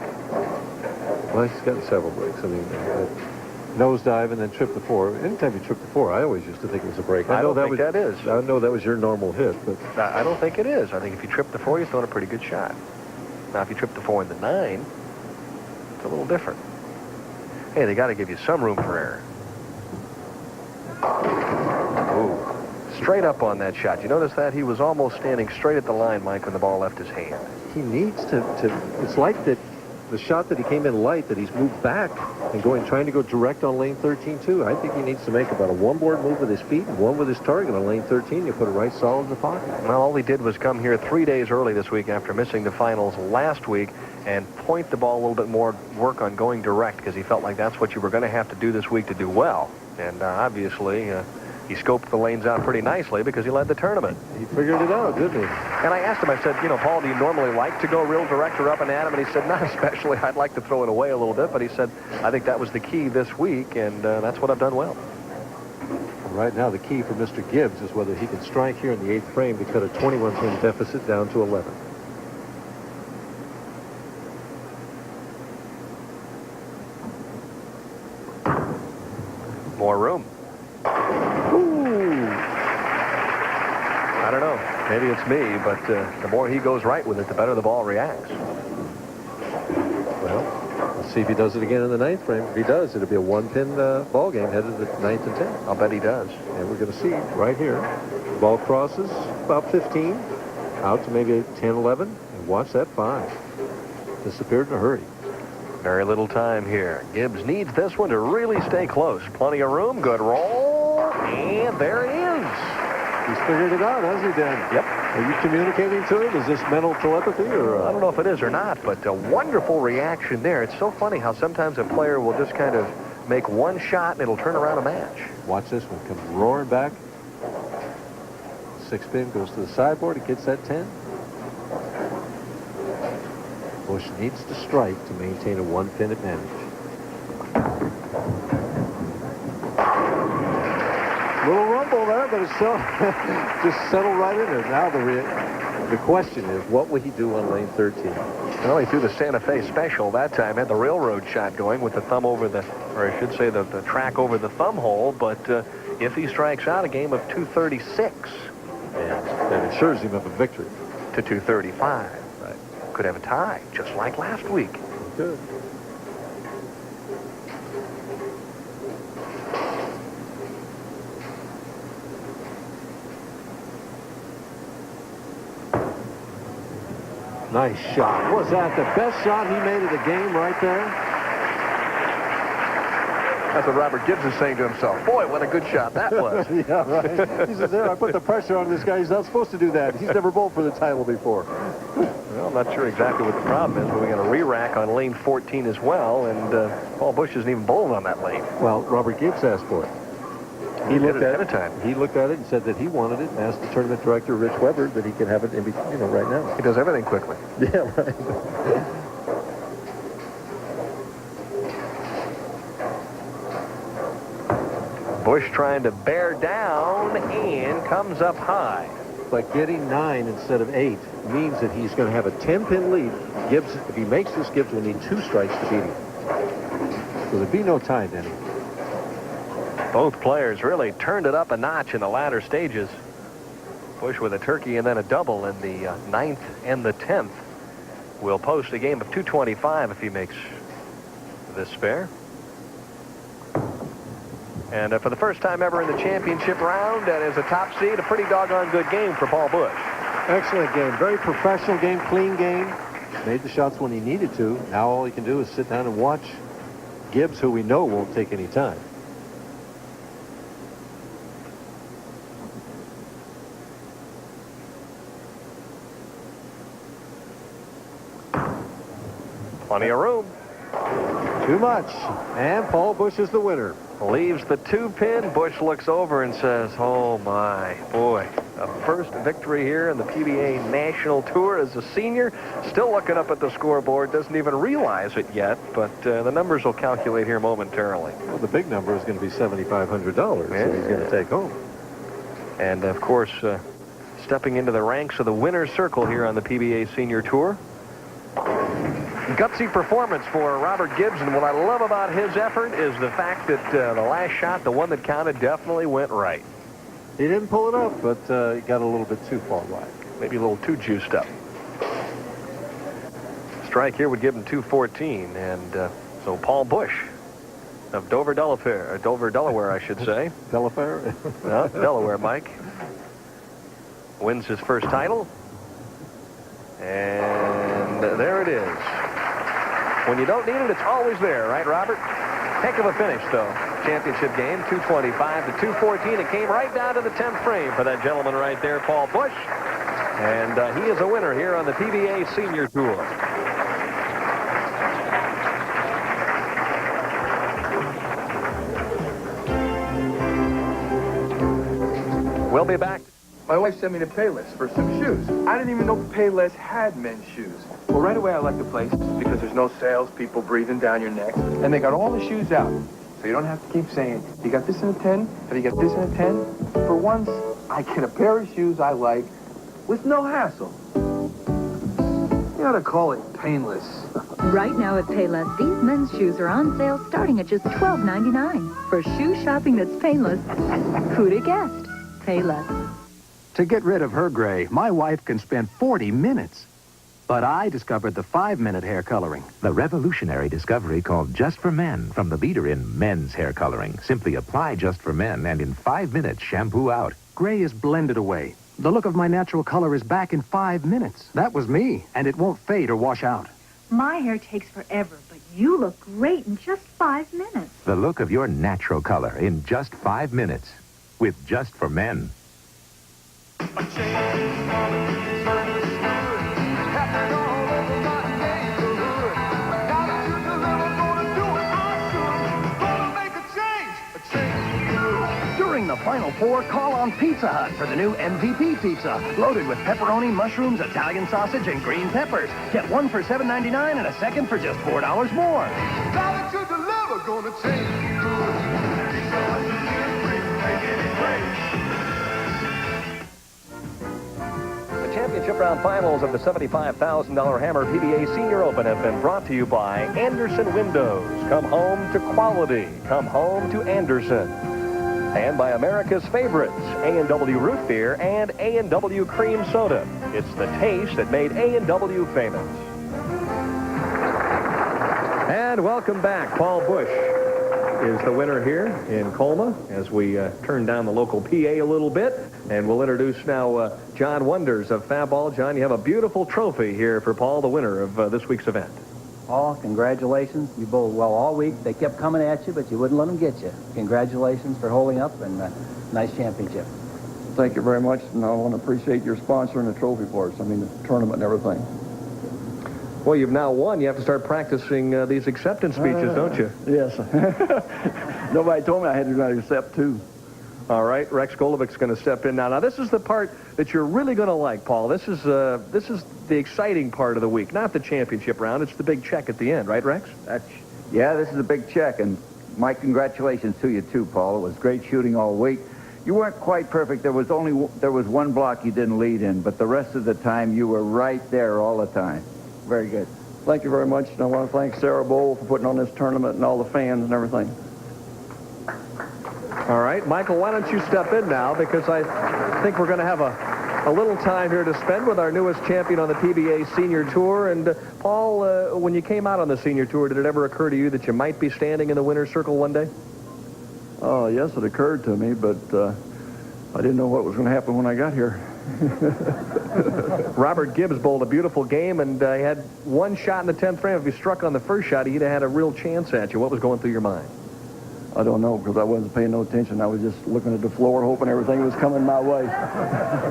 Well, he's got several breaks. I mean, nosedive and then trip the 4. Anytime you trip the 4, I always used to think it was a break.
I don't think that is.
I know that was your normal hit, but
I don't think it is. I think if you trip the 4, you're throwing a pretty good shot. Now, if you trip the 4 and the 9, it's a little different. Hey, they got to give you some room for error. Ooh, straight up on that shot. You notice that? He was almost standing straight at the line, Mike, when the ball left his hand.
he needs to it's like that the shot that he came in light, that he's moved back and trying to go direct on lane 13 too. I think he needs to make about a one-board move with his feet and one with his target on lane 13. You put it right solid in the pocket.
Well, all he did was come here 3 days early this week after missing the finals last week and point the ball a little bit more, work on going direct, because he felt like that's what you were going to have to do this week to do well. And obviously, he scoped the lanes out pretty nicely because he led the tournament.
He figured it out, didn't he?
And I asked him, I said, you know, Paul, do you normally like to go real direct or up and at him? And he said, not especially. I'd like to throw it away a little bit. But he said, I think that was the key this week, and that's what I've done well.
Right now, the key for Mr. Gibbs is whether he can strike here in the 8th frame to cut a 21-pin deficit down to 11.
More room. I don't know. Maybe it's me, but the more he goes right with it, the better the ball reacts.
Well, let's see if he does it again in the 9th frame. If he does, it'll be a one-pin ball game headed to the 9th and 10th.
I'll bet he does.
And we're going to see right here. The ball crosses about 15, out to maybe 10, 11, and watch that 5. Disappeared in a hurry.
Very little time here. Gibbs needs this one to really stay close. Plenty of room. Good roll. And there it is.
He's figured it out, hasn't he, Dan?
Yep.
Are you communicating to him? Is this mental telepathy? Or
I don't know if it is or not, but a wonderful reaction there. It's so funny how sometimes a player will just kind of make one shot and it'll turn around a match.
Watch this one. Comes roaring back. 6-pin goes to the sideboard. He gets that 10. Bush needs to strike to maintain a 1-pin advantage. Little rumble there, but it's still just settled right in there. Now the question is, what will he do on lane 13?
Well, he threw the Santa Fe special that time, had the railroad shot going with the thumb over the, or I should say the track over the thumb hole, but if he strikes out, a game of 236.
And that ensures him of a victory.
To 235. Right. Could have a tie, just like last week.
Good. Nice shot. Was that the best shot he made of the game right there?
That's what Robert Gibbs is saying to himself. Boy, what a good shot that was.
Yeah, right. He says, there, I put the pressure on this guy. He's not supposed to do that. He's never bowled for the title before.
Well, I'm not sure exactly what the problem is, but we got a re-rack on lane 14 as well, and Paul Burch isn't even bowled on that lane.
Well, Robert Gibbs asked for it. He looked at it. He looked at it and said that he wanted it, and asked the tournament director, Rich Weber, that he could have it in between, right now.
He does everything quickly.
Yeah, right.
Bush trying to bear down and comes up high.
But getting 9 instead of 8 means that he's going to have a 10-pin lead. Gibbs, if he makes this, Gibbs will need 2 strikes to beat him. So there'd be no tie, Denny.
Both players really turned it up a notch in the latter stages. Bush with a turkey and then a double in the 9th and the 10th. Will post a game of 225 if he makes this spare. And for the first time ever in the championship round, and as a top seed, a pretty doggone good game for Paul Burch.
Excellent game. Very professional game, clean game. Made the shots when he needed to. Now all he can do is sit down and watch Gibbs, who we know won't take any time.
Plenty of room.
Too much. And Paul Burch is the winner.
Leaves the 2-pin. Bush looks over and says, oh my, boy. A first victory here in the PBA National Tour as a senior. Still looking up at the scoreboard. Doesn't even realize it yet, but the numbers will calculate here momentarily.
Well, the big number is going to be $7,500 that he's going to take home.
And, of course, stepping into the ranks of the winner's circle here on the PBA Senior Tour. Gutsy performance for Robert Gibbs, and what I love about his effort is the fact that the last shot, the one that counted, definitely went right.
He didn't pull it up, but he got a little bit too far wide.
Maybe a little too juiced up. Strike here would give him 214, and so Paul Burch of Dover, Delaware, I should say.
Delaware?
No, Delaware, Mike. Wins his first title. And there it is. When you don't need it, it's always there, right, Robert? Heck of a finish, though. Championship game, 225 to 214. It came right down to the 10th frame for that gentleman right there, Paul Burch. And he is a winner here on the PBA Senior Tour. We'll be back.
My wife sent me the Payless for some shoes. I didn't even know Payless had men's shoes. Well, right away I left the place because there's no salespeople breathing down your neck. And they got all the shoes out. So you don't have to keep saying, you got this in a 10? Have you got this in a 10? For once, I get a pair of shoes I like with no hassle. You ought to call it painless.
Right now at Payless, these men's shoes are on sale starting at just $12.99. For shoe shopping that's painless, who'd have guessed? Payless.
To get rid of her gray, my wife can spend 40 minutes. But I discovered the 5-minute hair coloring.
The revolutionary discovery called Just for Men from the leader in men's hair coloring. Simply apply Just for Men and in 5 minutes shampoo out.
Gray is blended away. The look of my natural color is back in 5 minutes. That was me, and it won't fade or wash out.
My hair takes forever, but you look great in just 5 minutes.
The look of your natural color in just 5 minutes with Just for Men.
A change
final four, call on Pizza Hut for the new MVP pizza, loaded with pepperoni, mushrooms, Italian sausage, and green peppers. Get one for $7.99 and a second for just $4 more.
Now that you deliver, gonna change good. Pizza Hut delivery, making it great.
The championship round finals of the $75,000 Hammer PBA Senior Open have been brought to you by Anderson Windows. Come home to quality. Come home to Anderson. And by America's favorites, A&W Root Beer and A&W Cream Soda. It's the taste that made A&W famous. And welcome back. Paul Burch is the winner here in Colma as we turn down the local PA a little bit. And we'll introduce now John Wonders of Fab-Ball. John, you have a beautiful trophy here for Paul, the winner of this week's event.
Paul, congratulations. You bowled well all week. They kept coming at you, but you wouldn't let them get you. Congratulations for holding up and nice championship.
Thank you very much, and I want to appreciate your sponsoring the trophy for us. I mean, the tournament and everything.
Well, you've now won. You have to start practicing these acceptance speeches, don't you?
Yes. Nobody told me I had to accept two.
All right, Rex Golovic's going to step in now. Now, this is the part that you're really going to like, Paul. This is the exciting part of the week, not the championship round. It's the big check at the end, right, Rex?
Yeah, this is a big check, and my congratulations to you too, Paul. It was great shooting all week. You weren't quite perfect. There was one block you didn't lead in, but the rest of the time you were right there all the time. Very good.
Thank you very much, and I want to thank Serra Bowl for putting on this tournament and all the fans and everything.
All right, Michael, why don't you step in now, because I think we're going to have a little time here to spend with our newest champion on the PBA Senior Tour. And Paul, when you came out on the Senior Tour, did it ever occur to you that you might be standing in the winner's circle one day?
Oh, yes, it occurred to me, but I didn't know what was going to happen when I got here.
Robert Gibbs bowled a beautiful game, and he had one shot in the 10th frame. If he struck on the first shot, he'd have had a real chance at you. What was going through your mind?
I don't know, because I wasn't paying no attention. I was just looking at the floor, hoping everything was coming my way.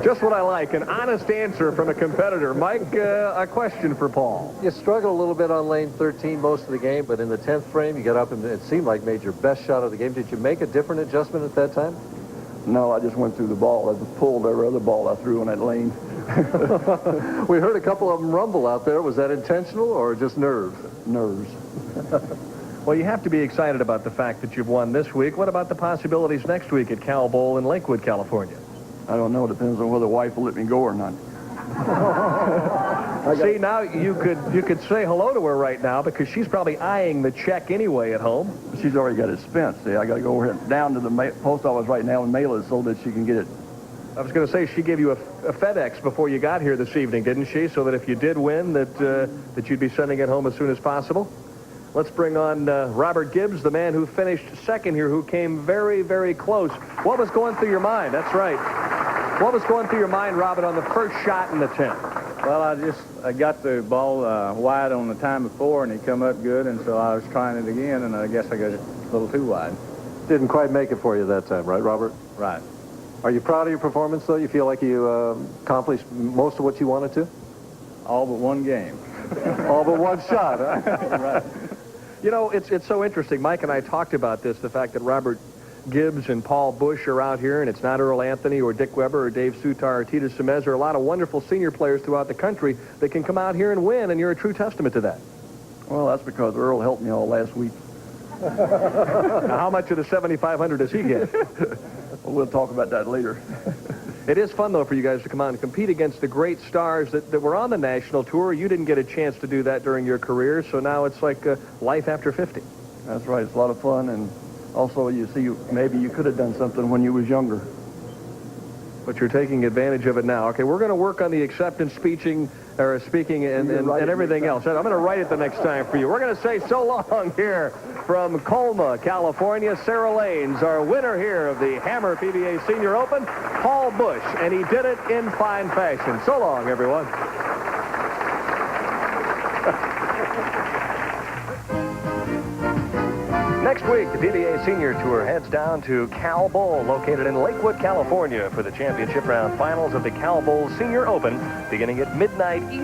Just what I like, an honest answer from a competitor. Mike, a question for Paul.
You struggled a little bit on lane 13 most of the game, but in the 10th frame, you got up and it seemed like made your best shot of the game. Did you make a different adjustment at that time?
No, I just went through the ball. I pulled every other ball I threw on that lane.
We heard a couple of them rumble out there. Was that intentional or just nerves?
Nerves.
Well, you have to be excited about the fact that you've won this week. What about the possibilities next week at Cal Bowl in Lakewood, California?
I don't know. It depends on whether the wife will let me go or not.
See, now you could say hello to her right now, because she's probably eyeing the check anyway at home.
She's already got it spent. See, I got to go over here down to the post office right now and mail it so that she can get it.
I was going to say, she gave you a FedEx before you got here this evening, didn't she? So that if you did win, that you'd be sending it home as soon as possible. Let's bring on Robert Gibbs, the man who finished second here, who came very, very close. What was going through your mind? That's right. What was going through your mind, Robert, on the first shot in the 10th?
Well, I got the ball wide on the time before, and he come up good, and so I was trying it again, and I guess I got it a little too wide.
Didn't quite make it for you that time, right, Robert?
Right.
Are you proud of your performance, though? You feel like you accomplished most of what you wanted to?
All but one game.
All but one shot, huh?
Right.
You know, it's so interesting. Mike and I talked about this, the fact that Robert Gibbs and Paul Burch are out here, and it's not Earl Anthony or Dick Weber or Dave Sutar or Tita Semez. There are a lot of wonderful senior players throughout the country that can come out here and win, and you're a true testament to that.
Well, that's because Earl helped me all last week.
Now, how much of the $7,500 does he get?
Well, we'll talk about that later.
It is fun, though, for you guys to come out and compete against the great stars that were on the national tour. You didn't get a chance to do that during your career, so now it's like life after 50.
That's right. It's a lot of fun, and also, you see, maybe you could have done something when you was younger.
But you're taking advantage of it now. Okay, we're going to work on the acceptance speaking and everything else. I'm going to write it the next time for you. We're going to say so long here from Colma, California. Sarah Lanes, our winner here of the Hammer PBA Senior Open, Paul Burch, and he did it in fine fashion. So long, everyone. Next week, the PBA Senior Tour heads down to Cal Bowl, located in Lakewood, California, for the championship round finals of the Cal Bowl Senior Open, beginning at midnight Eastern.